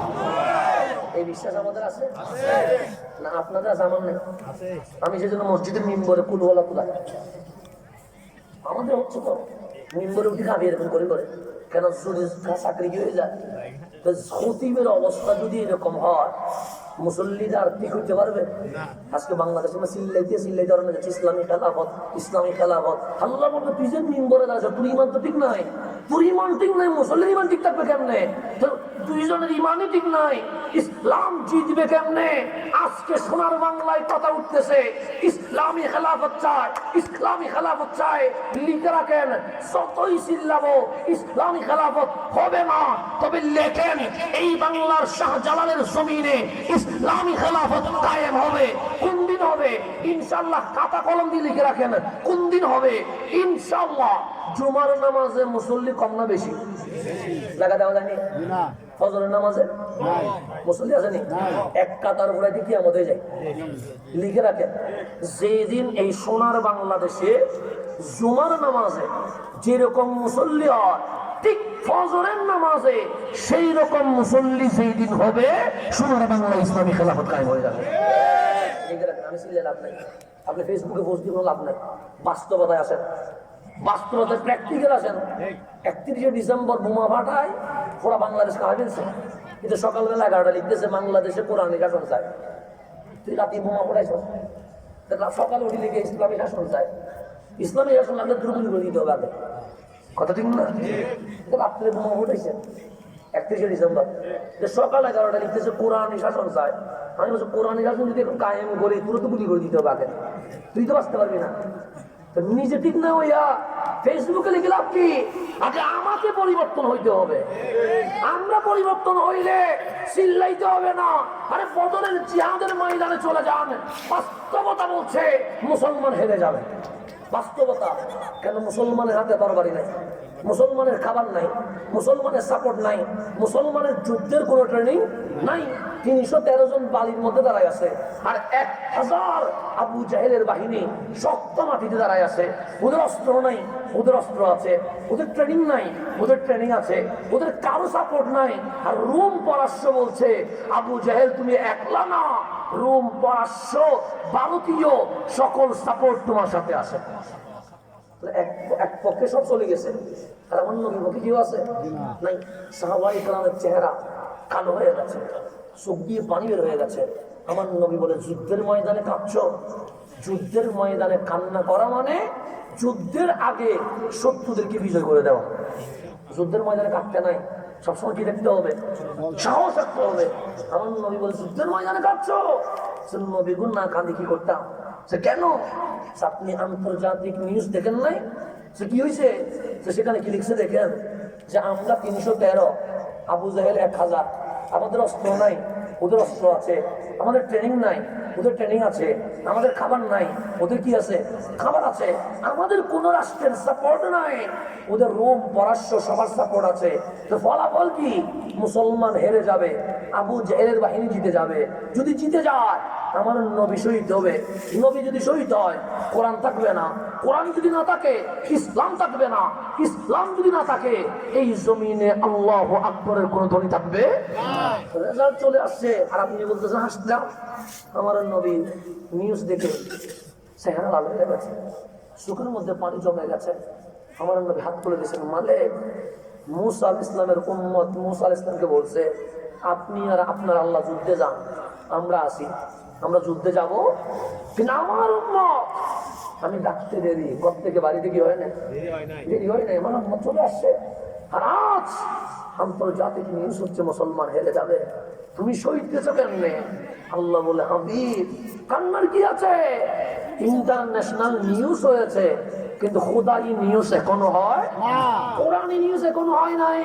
এই বিশ্বাস আমাদের আছে না? আপনাদের আছে? আমার নেই। আমি সেজন্য মসজিদের মিম্বরে কুলওয়ালা কোথায় আমাদের হচ্ছে তো মিম্বরে উঠে খাবি এরকম করে করে। কেন? যদি চাকরি কি হয়ে যায়? তো খতিবের অবস্থা যদি এরকম হয় মুসল্লিরা আর ঠিক হইতে পারবে? আজকে বাংলাদেশে চিল্লাইতে পারে না ইসলামী খেলাফত, ইসলামী খেলাফত। আল্লাহ বলবে তুই যে মিম্বরে দাঁড়াচ্ছ তোর ইমান তো ঠিক নাই, তোর ইমান ঠিক নাই, মুসল্লির ইমান ঠিক থাকবে কেমনে? দুইজনের ইমানই ঠিক নাই, ইসলাম জিতবে কেমনে? আজকে সোনার বাংলায় কথা উঠতেছে ইসলামী খেলাফত চায়, ইসলামী খেলাফত চায়। লিখে রাখেন, যতই চিল্লাবো ইসলামী খেলাফত হবে না। তবে লেখেন এই বাংলার শাহজালালের জমিনে ইসলামী খেলাফত কায়েম হবে। কোন দিন হবে? ইনশাআল্লাহ খাতা কলম দিয়ে লিখে রাখেন কোন দিন হবে ইনশাআল্লাহ। জুমার নামাজে মুসল্লি কম না বেশি? লাগা দেওয়া যায়নি? ফজরের নামাজে মুসল্লি আসেনি? এক কাতার ঘোরাইতে কি আমাদের যায়? লিখে রাখেন, যেদিন এই সোনার বাংলাদেশে জুমার নামাজে যেরকম মুসল্লি হয় ঠিক ফজরের নামাজে সেই রকম মুসল্লি সেই দিন হবে, সোনার বাংলা ইসলামী খেলাফত কায়েম হয়ে যাবে। আমি চিনলে লাভ নাই, আপনি ফেসবুকে পোস্ট দিয়ে লাভ নাই। বাস্তবতায় আসেন, বাস্তবতায় প্র্যাকটিক্যাল আসেন। 31শে ডিসেম্বর বোমা ফাটায় পুরা বাংলাদেশ কাজ ফেলছে, কিন্তু সকালবেলা 11টা লিখতেছে বাংলাদেশে কোরআনিক শাসন চায়। তুই রাতে বোমা ফাটাইছ, সকালে উঠে লিখে ইসলামী শাসন চায়। ইসলামী শাসন লাগলে দ্রুপদী করে দিতে হবে আগে, কথা ঠিক না? রাত্রে বোমা ফুটাইছে 31শে ডিসেম্বর, সকাল 11টা লিখতেছে কোরআনিক শাসন চায়। আমি বলছি কোরআনের শাসন যদি এখন কায়েম করে পুরো তো গুলি করে দিতে হবে আগে, তুই তো বাঁচতে পারবি না। তো নিজে ঠিক না হইয়া ফেসবুকে লিখে লাভ কি? আগে আমাকে পরিবর্তন হইতে হবে। আমরা পরিবর্তন হইলে চিল্লাইতে হবে না। আরে বদরের জিহাদের ময়দানে চলে যান, বাস্তবতা বলছে মুসলমান হেরে যাবে। বাস্তবতা কেন? মুসলমানের হাতে তরবারি নাই, মুসলমানের খাবার নাই, মুসলমানের সাপোর্ট নাই, মুসলমানের যুদ্ধের কোনো ট্রেনিং নাই। 313 জন বালির মধ্যে দাঁড়ায় আছে, আর 1000 আবু জাহেলের বাহিনী শক্ত মাটিতে দাঁড়ায় আছে। ওদের অস্ত্র নাই, ওদের অস্ত্র আছে। ওদের ট্রেনিং নাই, ওদের ট্রেনিং আছে। ওদের কারো সাপোর্ট নাই। আর রোম পরাশ্ব বলছে আবু জাহেল তুমি একলা না, রোম পরাশ্ব ভারতীয় সকল সাপোর্ট তোমার সাথে আছে। এক পক্ষে সব চলে গেছে, আর অন্য বিপক্ষে কেউ আছে নাই। সাহাবায়ে কেরামের চেহারা কালো হয়ে গেছে, চোখ দিয়ে পানি বের হয়ে গেছে। আমার নবী বলে যুদ্ধের ময়দানে কাঁদছো? যুদ্ধের ময়দানে কান্না করা মানে যুদ্ধের আগে শত্রুদেরকে বিজয় করে দেওয়া। যুদ্ধের ময়দানে কাঁদতে নাই, সবসময় কি দেখতে হবে? সাহস রাখতে হবে। আমার নবী বলে যুদ্ধের ময়দানে কাঁদছো? নবী গুণ না কাঁদি কি করতাম? সে কেন? আপনি আন্তর্জাতিক নিউজ দেখেন নাই? সে কি হয়েছে? সেখানে কি লিখছে দেখেন যে আমরা 313, আবু জাহেল 1000। আমাদের অস্ত্র নাই, ওদের অস্ত্র আছে। আমাদের ট্রেনিং নাই, ওদের ট্রেনিং আছে। আমাদের খাবার নাই, ওদের কি আছে? খাবার আছে। আমাদের কোন রাষ্ট্রের সাপোর্ট নাই, ওদের রোম পরাশ্ব সবার সাপোর্ট আছে। তো ফলাফল কি? মুসলমান হেরে যাবে, আবু জাহেলের বাহিনী জিতে যাবে। যদি জিতে যায় আমার নবী শহীদ হবে। নবী যদি শহীদ হয় কোরআন থাকবে না, কোরআন যদি না থাকে ইসলাম থাকবে না, ইসলাম যদি না থাকে এই জমিনে আল্লাহু আকবরের কোন ধ্বনি থাকবে? রেজাল্ট চলে আসছে আর আপনি বলতেছেন হাসলাম। আমার নবী নিউজ দেখে চেহারা লাল হয়ে গেছে, চোখের মধ্যে পানি জমে গেছে। আমার নবী হাত তুলে দিয়েছেন, মালিক মুসা আলাইহিস সালামের উম্মত মুসা আলাইহিস সালামকে বলছে আপনি আর আপনার আল্লাহ যুদ্ধে যান, আমরা আসি। আমরা যুদ্ধে যাব, কিন্তু আমার উম্মত আমি ডাকতে দেরি, ঘর থেকে বাড়িতে কি হয় না, দেরি হয় না, আমার উম্মত চলে আসছে। আর আজ আন্তর্জাতিক নিউজ হচ্ছে মুসলমান হেরে যাবে। তুমি শহীদ দিয়েছো কেমনে? আল্লাহ বলে হাবিব কান্নার কি আছে? ইন্টারন্যাশনাল নিউজ হয়েছে, কিন্তু খোদাই নিউজ এখনো হয় না, কোরআনি নিউজ এখনো হয় নাই।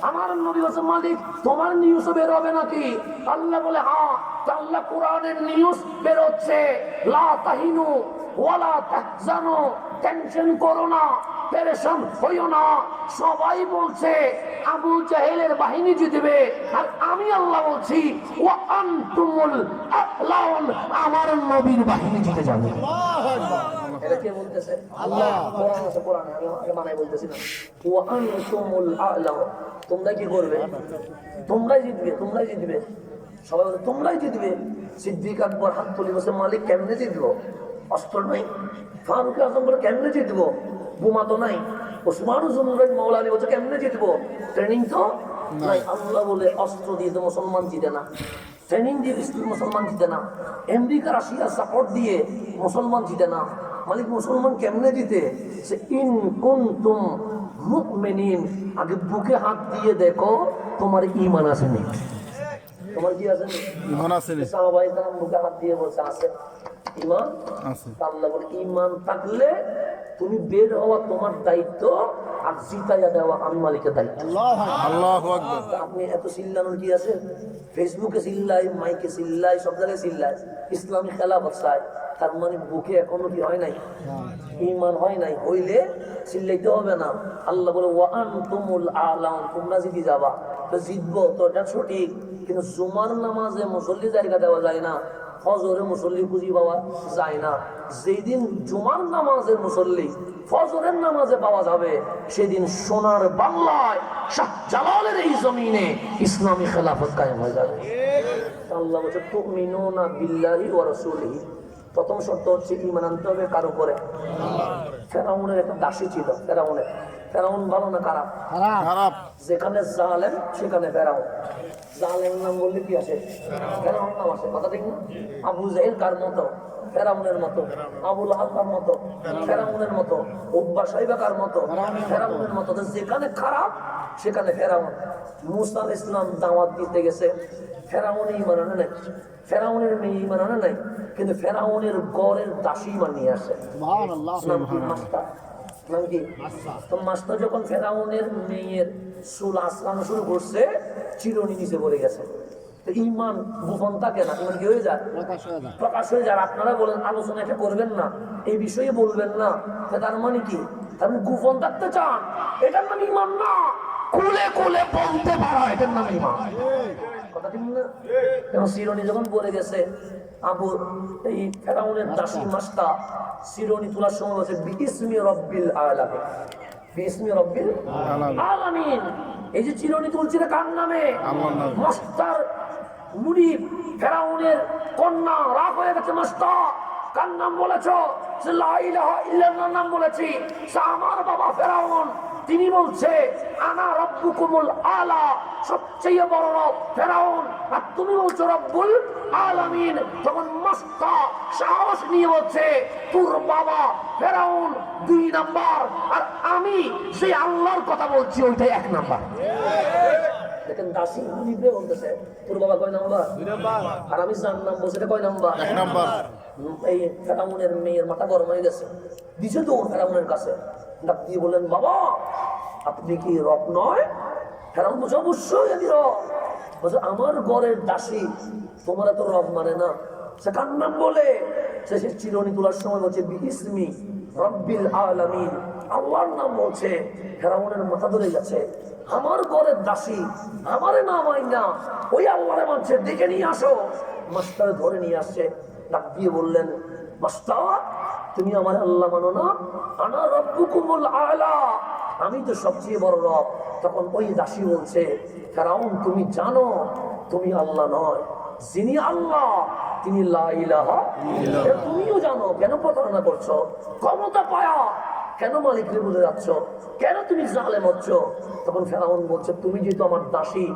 আমার নবী বলেন মালিক তোমার নিউজও বের হবে নাকি? আল্লাহ বলে হ্যাঁ। আল্লাহ কোরআনের নিউজ বের হচ্ছে, লা তাহিনু ওয়ালা তাহজানু, টেনশন করো না, পেরেশান হইও না। সবাই বলছে আবু জাহেলের বাহিনী জিতবে, আর আমি আল্লাহ বলছি ওয়া আনতুমুল আ'লাউন, আমার নবীর বাহিনী জিতে যাবে। এটা কে বলতেছে? আল্লাহ। কোরআন আছে, কোরআনে আমি আগে বানাই বলতেছি না। ওয়া আনতুমুল আ'লাউন, তোমরা কি করবে? তোমরাই জিতবে, তোমরাই জিতবে। সবাই বলে তোমরাই জিতবে। সিদ্দিক আকবর হাত তুলে বসে মালিক কেমনে জিতবো? অস্ত্র নাই। ফারুক আজম বলে কেমনে জিতবো? বোমা তো নাই। ওসমান জুনুরাইন মাওলা আলী বলছে কেমনে জিতবো? ট্রেনিং তো নাই। আল্লাহ বলে অস্ত্র দিয়ে তো মুসলমান জিতে না, ট্রেনিং দিয়ে মুসলমান জিতে না, আমেরিকা রাশিয়া সাপোর্ট দিয়ে মুসলমান জিতে না। মালিক মুসলমান কেমনে জিতে? সে ইন কুনতুম মুমিনিন, আগে বুকে হাত দিয়ে দেখো তোমার ঈমান আছে নি, তোমার কি আছে? ঈমান আছে নি। সাহাবায়ে কেরাম বুকে হাত দিয়ে বলছে আছে, ঈমান আছে। আল্লাহ বলে ঈমান থাকলে তুমি বের হওয়া তোমার দায়িত্ব, আর জিতাইয়া দেওয়া আমি মালিকের দায়িত্ব। আল্লাহু আকবার। আপনি এত চিল্লানোর কি আছে? ফেসবুকে চিল্লাই, মাইকে চিল্লাই, সব জায়গায় চিল্লাই, ইসলামী খেলাফত চাই, তার মানে বুকে এখনো কি হয় নাই? ঈমান হয় নাই। হইলে চিল্লাইতে হবে না। আল্লাহ বলে ওয়া আনতুমুল আ'লাউন, তোমরা জিতে যাবা। তো জিতবো তো এটা সঠিক, কিন্তু জুমার নামাজে মুসল্লি জায়গা দেওয়া যায় না, ফজরে মুসল্লি খুঁজি পাওয়া যায় না। যেদিন জুমার নামাজের মুসল্লি ফজরের নামাজে পাওয়া যাবে, সেদিন সোনার বাংলায় শাহজালালের এই জমিনে ইসলামী খেলাফত কায়েম হয়ে যাবে। আল্লাহ বলছে তুমিনুনা বিল্লাহি ওয়া রাসূলিহি, প্রথম শর্ত হচ্ছে ঈমান আনতে হবে কার উপরে? ফেরাউনের একটা দাসী ছিল। ফেরাউন ভালো না খারাপ? খারাপ। যেখানে জালেম সেখানে ফেরাউন। জালেম নাম বললে কি আসে? ফেরাউন নাম আসে, কথা ঠিক না? আবু জাহেল কার মতো? ফেরাউনের মতো। আবু লাহাব কার মতো? ফেরাউনের মতো। উতবা সাইবা কার মতো? ফেরাউনের মতো। যেখানে খারাপ সেখানে ফেরাউন। মুসা আলাইহিস সালাম দাওয়াত দিতে গেছে, ফেরাউন ইমান আনে নাই, ফেরাউনের মেয়ে ইমান আনে নাই, কিন্তু ফেরাউনের গড়ের দাসী ইমান নিয়ে আসে। সুবহানাল্লাহ। নাম কি? মাস্টার। নাম কি? তো মাস্টার যখন ফেরাউনের মেয়ের চুল আঁচড়ানো শুরু করছে, চিরুনি নিচে পড়ে গেছে। তো ইমান গোপন থাকে না, ইমান কি হয়ে যায়? প্রকাশ হয়ে যায়। প্রকাশ হয়ে যায়। আপনারা বলেন আলোচনা এটা করবেন না, এই বিষয়ে বলবেন না, তা তার মানে কি? তার মানে গোপন থাকতে চান, এটার নাম ইমান না। কোলে কোলে বলতে পারা, এটার নাম ইমান। কথা ঠিক না? এবং চিরুনি যখন পড়ে গেছে, আবু এই ফেরাউনের দাসী মাস্তা চিরুনি তোলার সময় বলছে বিসমি রব্বিল আলামিন, বিসমি রব্বিল আলামিন। এই যে চিরুনি তুলছে এটা কার নামে? আল্লাহর নামে। মাস্টার মুনিব ফেরাউনের কন্যা রাগ হয়ে গেছে। মাস্টার কার নাম বলেছো? সে লা ইলাহা ইল্লাল্লাহর নাম বলেছি। সে আমার বাবা ফেরাউন, তিনি বলছে আনা রব্বুকুমুল আলা, সবচেয়ে বড় রব ফেরাউন, আর তুমি বলছো রব্বুল আলামিন। তখন মাস্তা সাহস নিয়ে বলছে তোর বাবা ফেরাউন 2 নাম্বার, আর আমি সেই আল্লাহর কথা বলছি ওইটাই 1 নাম্বার। দেখেন দাসী মুনিবে বলতেছে তোর বাবা কয় নাম্বার? 2 নাম্বার। আর আমি যার নাম বলছি এটা কয় নাম্বার? 1 নাম্বার। এই ফেরাউনের মেয়ের মাথা গরম হয়ে গেছে, দিছে তো ফেরাউনের কাছে, ডাক দিয়ে বললেন বাবা আপনি কি রব নয়? ফেরাউন বলছে অবশ্যই আমি রব। বলছে আমার ঘরের দাসী তোমরা তো রব মানে না। সে কার নাম বলে? সে চিরুনি তোলার সময় বলছে বিসমি রব্বিল আলামিন, আল্লাহর নাম বলছে। ফেরাউনের মাথা ধরে গেছে, আমার ঘরের দাসী আমারে না মাই না, ওই আল্লাহরে মানছে, দেখে নিয়ে আসো। মাস্টারে ধরে নিয়ে আসছে, ডাক দিয়ে বললেন মাস্টার তুমি আমার আল্লাহ মানো না? আনা রব্বুকুমুল আলা, আমি তো সবচেয়ে বড় রব। তখন ওই দাসী বলছে ফেরাউন তুমি জানো তুমি আল্লাহ নয়, যিনি আল্লাহ তিনি লা ইলাহা ইল্লাল্লাহ। তুমিও জানো, কেন প্রতারণা করছো? ক্ষমতা পায়া কেন মালিককে বলে যাচ্ছ? কেন তুমি জালেম হচ্ছ? তখন ফেরাউন বলছে তুমি যেহেতু আমার দাসী,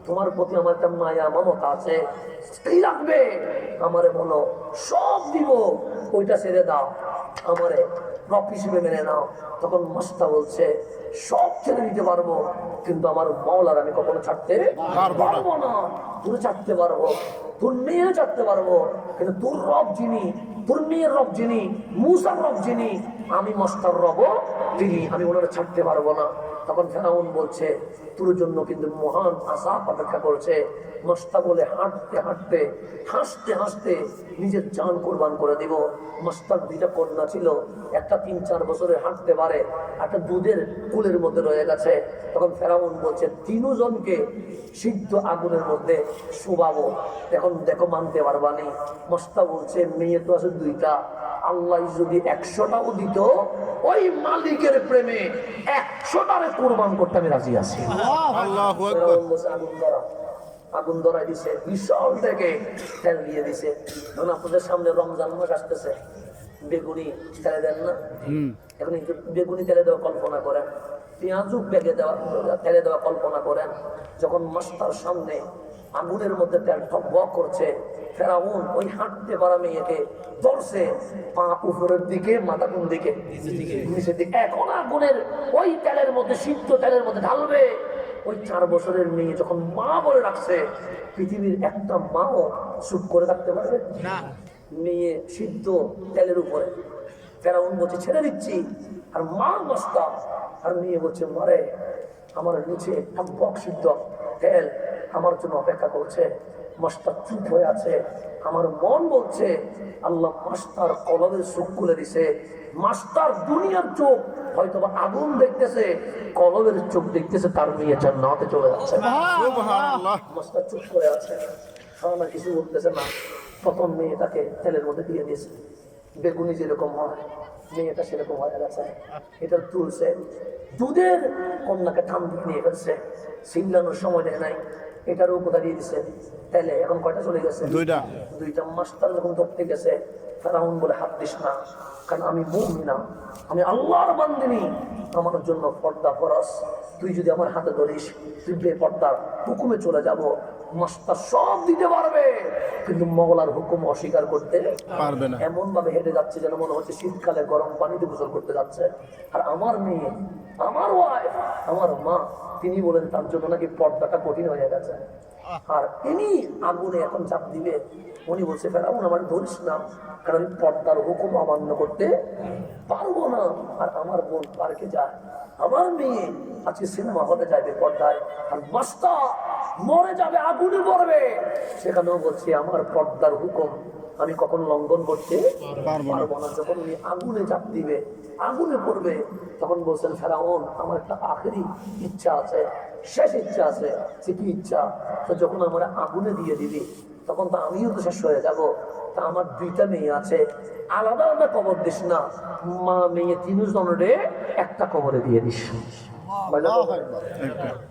তোমার প্রতি আমার একটা মায়া মমতা আছে, কি লাগবে আমারে বলো, সব দিব, ওইটা ছেড়ে দাও, আমারে রব হিসেবে মেনে নাও। তখন মাস্তা বলছে সব ছেড়ে দিতে পারবো, কিন্তু আমার মাওলার আমি কখনো ছাড়তে পারবো না। তুই ছাড়তে পারবো, তোর মেয়ে ছাড়তে পারবো, কিন্তু তোর রব যিনি, তোর মেয়ের রব যিনি, মুসার রব যিনি, আমি মাস্টার রব তিনি, আমি ওনারা ছাড়তে পারবো না। তখন ফেরাউন বলছে তোর জন্য কিন্তু মহান আযাব অপেক্ষা করছে। মাস্তা বলে হাঁটতে হাঁটতে হাসতে হাসতে নিজের জান কোরবান করে দিব। মাস্টার 2টা কন্যা ছিল, একটা 3-4 বছরে হাঁটতে পারে, একটা দুধের কুলের মধ্যে রয়ে গেছে। তখন ফেরাউন বলছে 3 জনকে সিদ্ধ আগুনের মধ্যে শুবাবো, এখন দেখো মানতে পারবা নি। মাস্তা বলছে মেয়ে তো আছে 2টা, আল্লাহ যদি 100টাও দিত ওই মালিকের প্রেমে 100টারে কোরবান করতে আমি রাজি আছি। আল্লাহু আকবার। ফেরাউন বলছে আগুন ধরাই দিছে, বিশাল থেকে তেল দিয়ে দিছে। এখন আপনাদের সামনে রমজান মাস আসতেছে, বেগুনি তেলে দেন না? এখন একটু বেগুনি তেলে দেওয়া কল্পনা করেন, পেঁয়াজু বেগে দেওয়া তেলে দেওয়া কল্পনা করেন। যখন মাস্টার সামনে আগুনের মধ্যে তেল টকবক করছে, ফেরাউন ওই হাঁটতে পারা মেয়েকে ধরছে, পা উপরের দিকে, মাথা কোন দিকে? নিচের দিকে। এখন আগুনের ওই তেলের মধ্যে, সিদ্ধ তেলের মধ্যে ঢালবে। ওই 4 বছরের মেয়ে যখন মা বলে রাখছে, পৃথিবীর একটা মাও চুপ করে থাকতে পারবে না। মেয়ে সিদ্ধ তেলের উপরে, ফেরাউন বলছে ছেড়ে দিচ্ছি, আর মা মাস্তা, আর মেয়ে বলছে মারে আমার নিচে টকবক সিদ্ধ তেল আমার জন্য অপেক্ষা করছে। মাস্টার চুপ হয়ে আছে। আমার মন বলছে আল্লাহ মাস্টার কলমের চোখ খুলে দিছে। মাস্টার দুনিয়ার চোখ হয়তো আগুন দেখতেছে, কলমের চোখ দেখতেছে তার মেয়ে জান্নাতে চলে যাচ্ছে। সুবহানাল্লাহ। মাস্টার চুপ করে আছে, আমার কিছু বলতেছে না। প্রথম মেয়েটাকে তেলের মধ্যে দিয়ে দিয়েছে, বেগুনি যেরকম হয় মেয়েটা সেরকম হয়ে গেছে। এটা তুলছে, দুধের কন্যাকে ঠান দিয়ে নিয়ে ফেলছে, সিংলানোর সময় দেয় নাই, এটার উপরে দিয়ে দিছে তেলে। এখন কয়টা চলে গেছে? 2টা। মাস্টার যখন ধরতে গেছে, ফেরাউন বলে হাত দিস না, কারণ আমি মুমিনা, আমি আল্লাহর বান্দিনী, আমার জন্য পর্দা ফরজ। তুই যদি আমার হাতে ধরিস তুই বেপর্দার হুকুমে চলে যাব। মাস্টার সব দিতে পারবে, কিন্তু মওলার হুকুম অস্বীকার করতে পারবে না। এমন ভাবে হেঁটে যাচ্ছে যেন মনে হচ্ছে শীতকালে গরম পানিতে গোসল করতে যাচ্ছে। আর আমার মেয়ে আমার ওয়াইফ, আমার মা, তিনি বলেন তার জন্য নাকি পর্দাটা কঠিন হয়ে গেছে। আর ইনি আগুনে এখন চাপ দিবে। উনি বলছে ফেরাউন আমার ধরিস না, কারণ আমি পর্দার হুকুম অমান্য করতে পারবো না। আর আমার বোন পার্কে যায়, আমার মেয়ে আজকে সিনেমা হলে যাবে পর্দায়, আর মাস্তা মরে যাবে, আগুনে মরবে। সেখানেও বলছে আমার পর্দার হুকুম আমি কখন লঙ্ঘন করতে পারবো না। যখন উনি আগুনে চাপ দিবে, আগুনে পড়বে, তখন বলছেন ফেরাউন আমার একটা আখেরি ইচ্ছা আছে, শেষ ইচ্ছা আছে। সে কি ইচ্ছা? তো যখন আমরা আগুনে দিয়ে দিবি তখন তো আমিও তো শেষ হয়ে যাব। তা আমার দুইটা মেয়ে আছে, আলাদা আলাদা কবর দিস না, মা মেয়ে তিনজনরে একটা কবরে দিয়ে দিস।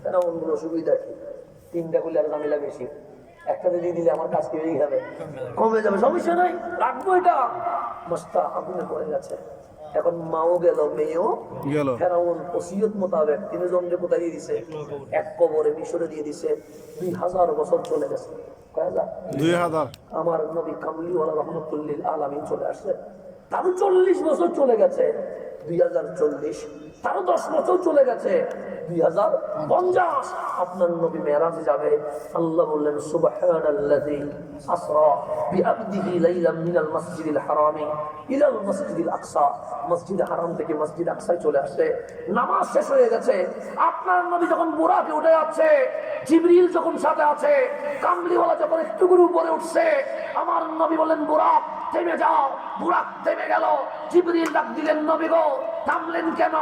ফেরাউন বলল সুবিধা কি, তিনটা করলে আর ঝামেলা বেশি, একটাতে দিয়ে দিলে আমার কাজ কি হয়ে যাবে, কমে যাবে, সমস্যা নাই, রাখবো এটা। মস্তা আগুনে পড়ে গেছে। এখন মাও গেল, মেয়েও গেল। ফেরাউন ওসিয়ত মোতাবেক তিনজনকে কোথায় দিয়ে দিছে? এক কবরে মিশরে দিয়ে দিছে। 2000 বছর চলে গেছে। কয় হাজার? 2000। আমার নবী কামলিওয়ালা রহমতুল্লিল আলামিন চলে আসছে, তারও 40 বছর চলে গেছে। 2040, তারও 10 বছর চলে গেছে। 2050 আপনার নবী মেরাজে যাবে। আল্লাহ বললেন সুবহানাল্লাযী আসরা বিআবদিহি লাইলাম মিনাল মাসজিদিল হারামি ইলাল মাসজিদিল আকসা। মসজিদ হারাম থেকে মসজিদ আকসায় চলে আসে, নামাজ শেষ হয়ে গেছে। আপনার নবী যখন বুরাকে উঠে যাচ্ছে, জিবরিল যখন সাথে আছে, কামলিওয়ালা যখন একটু করে উপরে উঠছে, আমার নবী বললেন বুরাক থেমে যাও। বুরাক থেমে গেল। জিবরিল ডাক দিলেন নবী গো থামলেন কেন?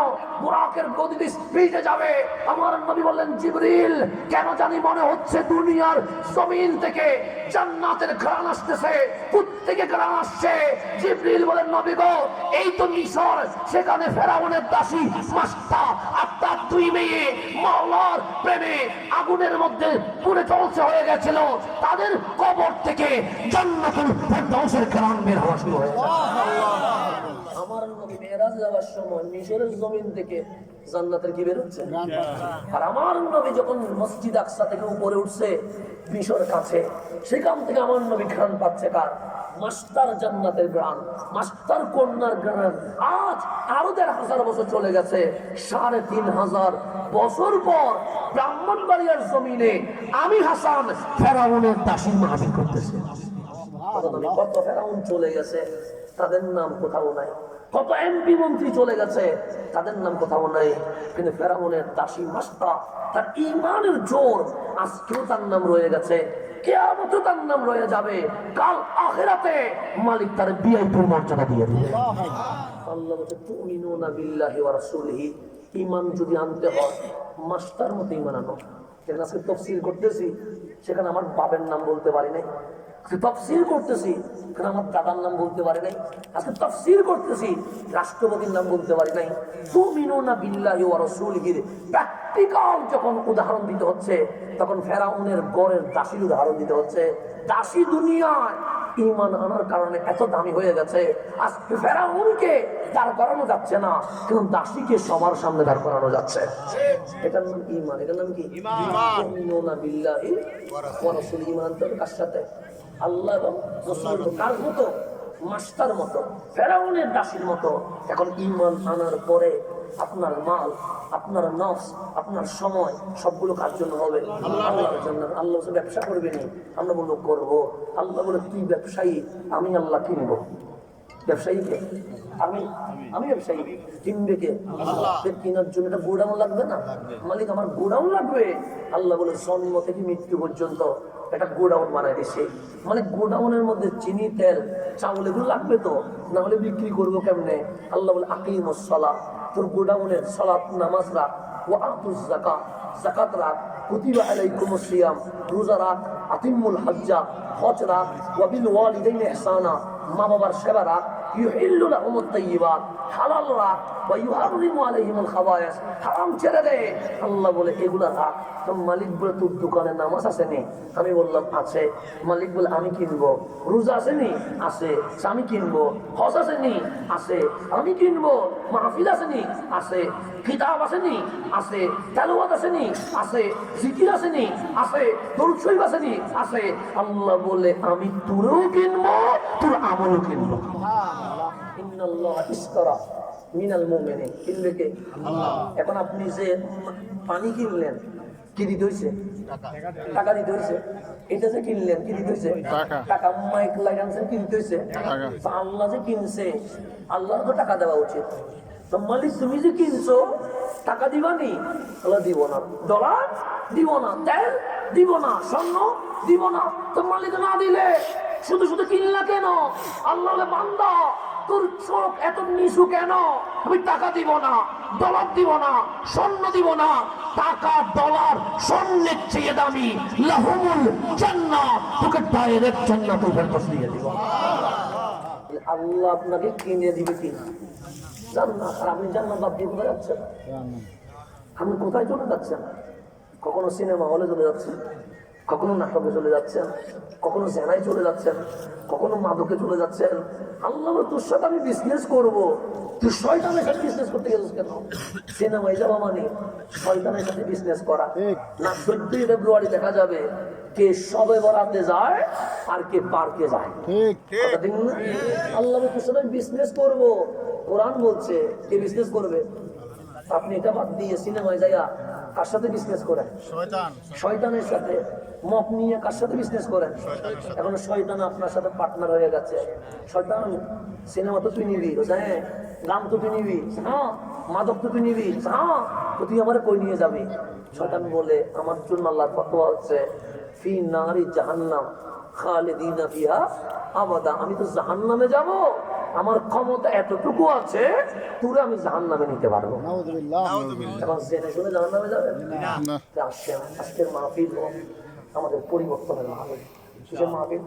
বুরাকের গতিতে স্পিডে যাবে। আমার নবী বললেন জিবরিল কেন জানি মনে হচ্ছে দুনিয়ার জমিন থেকে জান্নাতের ঘ্রাণ আসতেছে। কোত্থেকে ঘ্রাণ আসছে? জিবরিল বলেন নবী গো এই তো মিশর, সেখানে ফেরাউনের দাসী মাস্তা আপনার দুই মেয়ে মাওলার প্রেমে আগুনের মধ্যে পুড়ে চলছে হয়ে গেছিল, তাদের কবর থেকে জান্নাতুল ফেরদাউসের ঘ্রাণ বের হওয়া শুরু হয়েছে। আমার নবী মেরাজ যাওয়ার সময় মিশরের জমিন থেকে জান্নাতের কি বের হচ্ছে। আর আমার নবী যখন মসজিদ আকসা থেকে উপরে উঠছে মিশর কাছে, সেখান থেকে আমার নবী ঘ্রাণ পাচ্ছে কার? মাস্টার জান্নাতের ঘ্রাণ, মাস্টার কন্যার ঘ্রাণ। আজ আরো 1500 বছর চলে গেছে। 3500 বছর পর ব্রাহ্মণবাড়িয়ার জমিনে আমি হাসান ফেরাউনের দাসীর মাহফিল করতেছে। কত ফেরাউন চলে গেছে, তাদের নাম কোথাও নাই। কত এমপি মন্ত্রী চলে গেছে, তাদের নাম কোথাও নাই। কিন্তু ফেরাউনের দাসী মাস্তা, তার ঈমানের জোর আজকেও তার নাম রয়ে গেছে, কিয়ামতে তার নাম রয়ে যাবে। কাল আখিরাতে মালিক তার ভিআইপি মর্যাদা দিয়ে দিবে। আল্লাহ বলে তুমিনুনা বিল্লাহি ওয়া রাসূলিহি, ঈমান যদি আনতে হয় মাস্টার মতো ঈমান আনো। যেখানে আজকে তাফসীর করতেছি সেখানে আমার বাবার নাম বলতে পারি নাই, তাফসীর করতেছি কারণ আমার দাদার নাম বলতে পারি নাই, আজকে তাফসীর করতেছি রাষ্ট্রপতির নাম বলতে পারি নাই। তুমিনুনা বিল্লাহি ওয়া রাসূলিহি প্র্যাকটিক্যাল যখন উদাহরণ দিতে হচ্ছে, তখন ফেরাউনের গড়ের দাসীর উদাহরণ দিতে হচ্ছে। দাসী দুনিয়ায় ঈমান আনার কারণে এত দামি হয়ে গেছে, আজকে ফেরাউনকে দাঁড় করানো যাচ্ছে না, কিন্তু দাসীকে সবার সামনে দাঁড় করানো যাচ্ছে। এটার নাম ঈমান। এটার নাম কি? তুমিনুনা বিল্লাহি ওয়া রাসূলিহি। ঈমান আনতে হবে কার সাথে? আল্লাহ এবং রাসূল। কার মতো? মাস্টার মতো, ফেরাউনের দাসীর মতো। এখন ঈমান আনার পরে আপনার মাল, আপনার নফস, আপনার সময় সবগুলো কার জন্য হবে? আল্লাহর জন্য। আল্লাহ ব্যবসা করবে না, আমরা বলবো করবো। আল্লাহ বলে তুই ব্যবসায়ী, আমি আল্লাহ কিনবো। ব্যবসায়ীকে আমি ব্যবসায়ী, কিনবে কে? আল্লাহ। কেনার জন্য একটা গোডাউন লাগবে না? মালিক আমার গোডাউন লাগবে। আল্লাহ বলে জন্ম থেকে মৃত্যু পর্যন্ত একটা গোডাউন বানাই দিছে। মানে গোডাউনের মধ্যে চিনি, তেল, চাউল এগুলো লাগবে তো, না হলে বিক্রি করবো কেমনে? আল্লাহ বলে আকিমুস সালাহ, তোর গোডাউনের সালাত নামাজ রাখ, ওয়া আতুজ যাকাত, যাকাত রাখ, কুতিবা আলাইকুমুস সিয়াম, রোজা রাখ, আতিমুল হজ্জা, হজ রাখ, ওয়া বিল ওয়ালিদাইনি ইহসানা, মা বাবার সেবা রাখ, ইউহিল্লু লাহুমুত তাইয়্যিবাত, হালাল রাখ, ওয়া ইউহাররিমু আলাইহিমুল খাবায়েস, হারাম ছেড়ে দে। আল্লাহ বলে এগুলা রাখ। তো মালিক বলে তোর দোকানে নামাজ আছে নি? আমি বললাম আছে। মালিক বলে আমি কিনবো। রোজা আছে নি? আছে, আমি কিনবো। হজ আছে নি? আছে, আমি কিনবো। মাহফিল আছে নি? আছে। কিতাব আছে নি? আছে। তেলাওয়াত আছে নি? আছে। জিকির আছে নি? আছে। দরুদ শরীফ আছে নি? আছে। আল্লাহ বলে আমি তোরও কিনবো, তোর আমলও কিনবো। ইন্নাল্লাহ ইশতারা মিনাল মুমিনিন, কিনবে কে? এখন আপনি যে পানি কিনলেন, কি দিতে হয়েছে? টাকা দিতে হয়েছে। এটা যে কিনলেন, কি দিতে হয়েছে? টাকা। মাইক লাগানছেন, কিনতে হয়েছে। তো আল্লাহ যে কিনছে, আল্লাহ তো টাকা দেওয়া উচিত। তো মালিক তুমি যে কিনছো, টাকা দিবানি? আল্লাহ দিব না। ডলার দিব না, তেল দিব না, স্বর্ণ দিব না। তো মালিক না দিলে শুধু শুধু কিনলা কেন? আল্লাহ বলে, বান্দা তোর চোখ এত নিচু কেন? আমি টাকা দিব না, ডলার দিব না, স্বর্ণ দিব না। টাকা ডলার স্বর্ণের চেয়ে দামি। লাহুমুল জান্নাহ, তোকে ডাইরেক্ট জান্নাতুল ফেরদৌস দিয়ে দিব। আল্লাহ আপনাকে কিনে দিবে কিনা জান্নাত। আর আপনি জান্নাত বাদ দিয়ে কোথায় যাচ্ছেন? আপনি কোথায় চলে যাচ্ছেন? কখনো সিনেমা হলে চলে যাচ্ছেন, কখনো নাটকে চলে যাচ্ছেন, কখনো জেনায় চলে যাচ্ছেন, কখনো মাদকে চলে যাচ্ছেন। আল্লাহ বলে, তোর সাথে আমি বিজনেস করবো। তুই শয়তানের সাথে বিজনেস করতে গেছিস কেন? সিনেমায় যাওয়া মানে শয়তানের সাথে বিজনেস করা না। 14 ফেব্রুয়ারি দেখা যাবে কে সবে বরাতে যায় আর কে পার্কে যায়। কথা ঠিক না? আল্লাহ বলে, তোর সাথে আমি বিজনেস করবো। কোরআন বলছে কে বিজনেস করবে? আপনি এটা বাদ দিয়ে সিনেমায় যাইয়া কার সাথে বিজনেস করেন? শয়তানের সাথে। মদ নিয়ে কার সাথে বিজনেস করেন? এখন শয়তান আপনার সাথে পার্টনার হয়ে গেছে। শয়তান, সিনেমা তো তুই নিবি, হ্যাঁ, গান তো তুই নিবি, হ্যাঁ, মাদক তো তুই নিবি, হ্যাঁ, তো তুই আমার কই নিয়ে যাবি? শয়তান বলে, আমার জন্য আল্লাহর ফতোয়া হচ্ছে ফি নারি জাহান্নাম খালিদিনা ফিহা আবাদা। আমি তো জাহান্নামে যাব, আমার ক্ষমতা এতটুকু আছে, তোরে আমি জাহান্নামে নিতে পারবো। এখন জেনে শুনে জাহান্নামে যাবেন? আসছেন, আজকের মাহফিল আমাদের পরিবর্তনের মাহফিল। কিসের মাহফিল?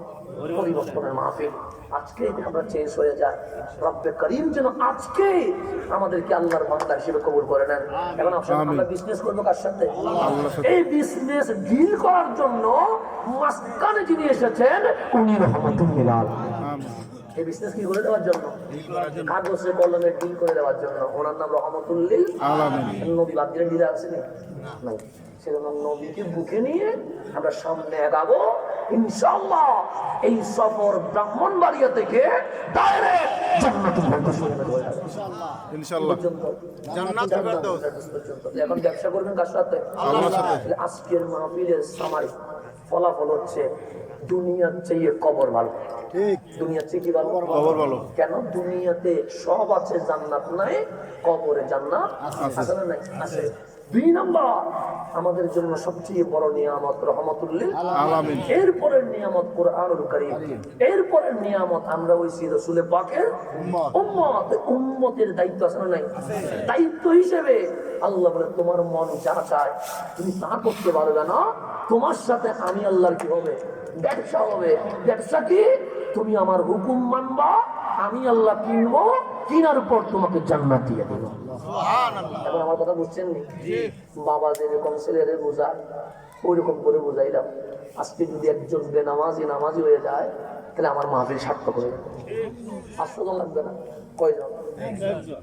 পরিবর্তনের মাহফিল। আজকে আমরা চেঞ্জ হয়ে যায়। রব্বে করিম যেন আজকে আমাদেরকে আল্লাহর বান্দা হিসেবে কবুল করে নেন। এখন আমরা বিজনেস করবো কার সাথে? এই বিজনেস ডিল করার জন্য মাঝখানে যিনি এসেছেন উনি রহমাতুল্লিল আলামিন। এই বিজনেস কি করে দেওয়ার জন্য? কাগজে কলমে ডিল করে দেওয়ার জন্য। ওনার নাম রহমাতুল্লিল আলামিন। নবী বাদ দিলে ডিলে আসেনি? নাই। সেজন্য নবীকে বুকে নিয়ে আমরা সামনে এগাবো ইনশাআল্লাহ। এই সফর ব্রাহ্মণবাড়িয়া থেকে ডাইরেক্ট জান্নাতুল ফেরদৌস হয়ে যাবে ইনশাআল্লাহ। জান্নাতুল ফেরদৌস পর্যন্ত। এখন ব্যবসা করবেন কার সাথে? আল্লাহর সাথে। আজকের মাহফিলের সামারি ফলাফল হচ্ছে দুনিয়ার চেয়ে কবর ভালো। ঠিক, দুনিয়ার চেয়ে কি ভালো? কবর ভালো। কেন? দুনিয়াতে সব আছে, জান্নাত নাই, কবরে জান্নাত আছে না? নাই, আছে। 2 নম্বর আমাদের জন্য সবচেয়ে বড় নিয়ামত রহমাতুল্লিল আলামিন। এরপরের নিয়ামত কোরআনুল কারীম। এরপরের নিয়ামত আমরা হইছি রাসূল পাকের উম্মত। উম্মতের দায়িত্ব আছে না? নাই। দায়িত্ব হিসেবে আল্লাহ বলে, তোমার মন যা চায় তুমি তা করতে পারবে না। তোমার সাথে আমি আল্লাহর কি হবে? ব্যবসা হবে। ব্যবসা কি? তুমি আমার হুকুম মানবা, আমি আল্লাহ কিনবো, কিনার পর তোমাকে জান্নাত দিয়ে দেব। এখন আমার কথা বুঝছেন নি? বাবা যেরকম ছেলেরে বোঝায় ওইরকম করে বুঝাইলাম। আজকে যদি একজন নামাজি হয়ে যায়, তাহলে আমার মাহফিল সার্থক হয়ে যাবে। 500 জন লাগবে না? কয়জন?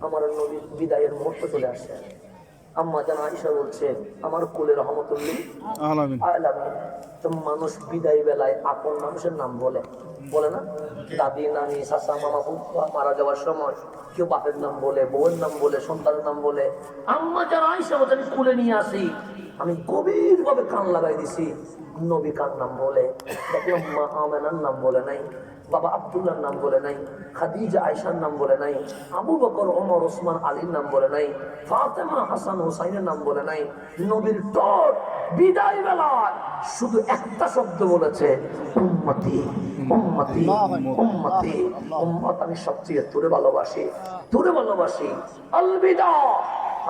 আমার নবীর বিদায়ের মুহূর্ত চলে আসছে। আম্মা জান আয়েশা বলছে, আমার কোলে রহমাতুল্লিল আলামিন। তো মানুষ বিদায় বেলায় আপন মানুষের নাম বলে, বলে না? দাদি, নানি, চাচা, মামা, ফুফা মারা যাওয়ার সময় কেউ বাপের নাম বলে, বউয়ের নাম বলে, সন্তানের নাম বলে। আম্মা জান আয়েশা বলছে, আমি কোলে নিয়ে আসি, আমি গভীর ভাবে কান লাগাই দিছি, নবী কার নাম বলে। দেখলাম মা আমেনার নাম বলে নাই, বাবা আব্দুল্লাহর নাম বলে নাই, খাদিজা আয়েশার নাম বলে নাই, আবু বকর, ওমর, ওসমান, আলীর নাম বলে নাই, ফাতেমা, হাসান, হুসাইনের নাম বলে নাই। নবীর ঠোঁট বিদায় বেলায় শুধু একটা শব্দ বলেছে, উম্মতি, উম্মতি, উম্মতি। উম্মত আমি সবচেয়ে তোরে ভালোবাসি, তোরে ভালোবাসি। আল বিদা,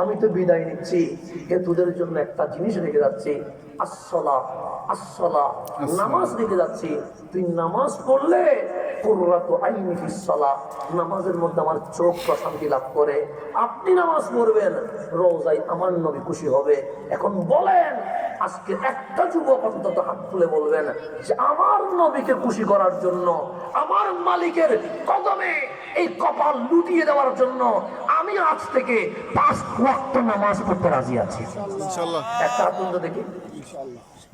আমি তো বিদায় নিচ্ছি, হে তোদের জন্য একটা জিনিস রেখে যাচ্ছি, আসসালা, আসসালা, নামাজ রেখে যাচ্ছি। তুই নামাজ পড়লে কুররাতু আইনি ফিস সালাহ, নামাজের মধ্যে আমার চোখ প্রশান্তি লাভ করে। আপনি নামাজ পড়বেন, রোজায় আমার নবী খুশি হবে। এখন বলেন, আজকে একটা যুবক অন্তত হাত তুলে বলবেন যে আমার নবীকে খুশি করার জন্য, আমার মালিকের কদমে এই কপাল লুটিয়ে দেওয়ার জন্য আমি আজ থেকে 5 ওয়াক্ত নামাজ পড়তে রাজি আছি ইনশাআল্লাহ। একটা হাত তুলে দেখি,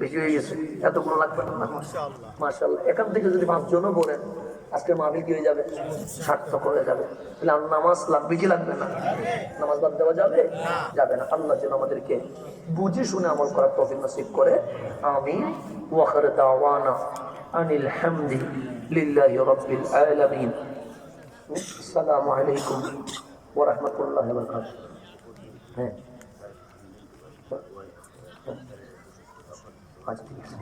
বেশি হয়ে গেছে, এতগুলো লাগবে না মাশাআল্লাহ। মাশাআল্লাহ, এখান থেকে যদি 5 জনও বলেন আজকে মাহফিল কি হয়ে যাবে? সার্থক হয়ে যাবে। তাহলে আর নামাজ লাগবে কি লাগবে না? নামাজ বাদ দেওয়া যাবে? যাবে না। আল্লাহ যেন আমাদেরকে বুঝে শুনে আমল করার তৌফিক নসিব করে। আমিন। ওয়া আখিরু দাওয়ানা আনিল হামদি লিল্লাহি রাব্বিল আলামিন। আসসালামু আলাইকুম ওয়া রাহমাতুল্লাহি ওয়া বারাকাতুহু। হ্যাঁ, আচ্ছা ঠিক আছে।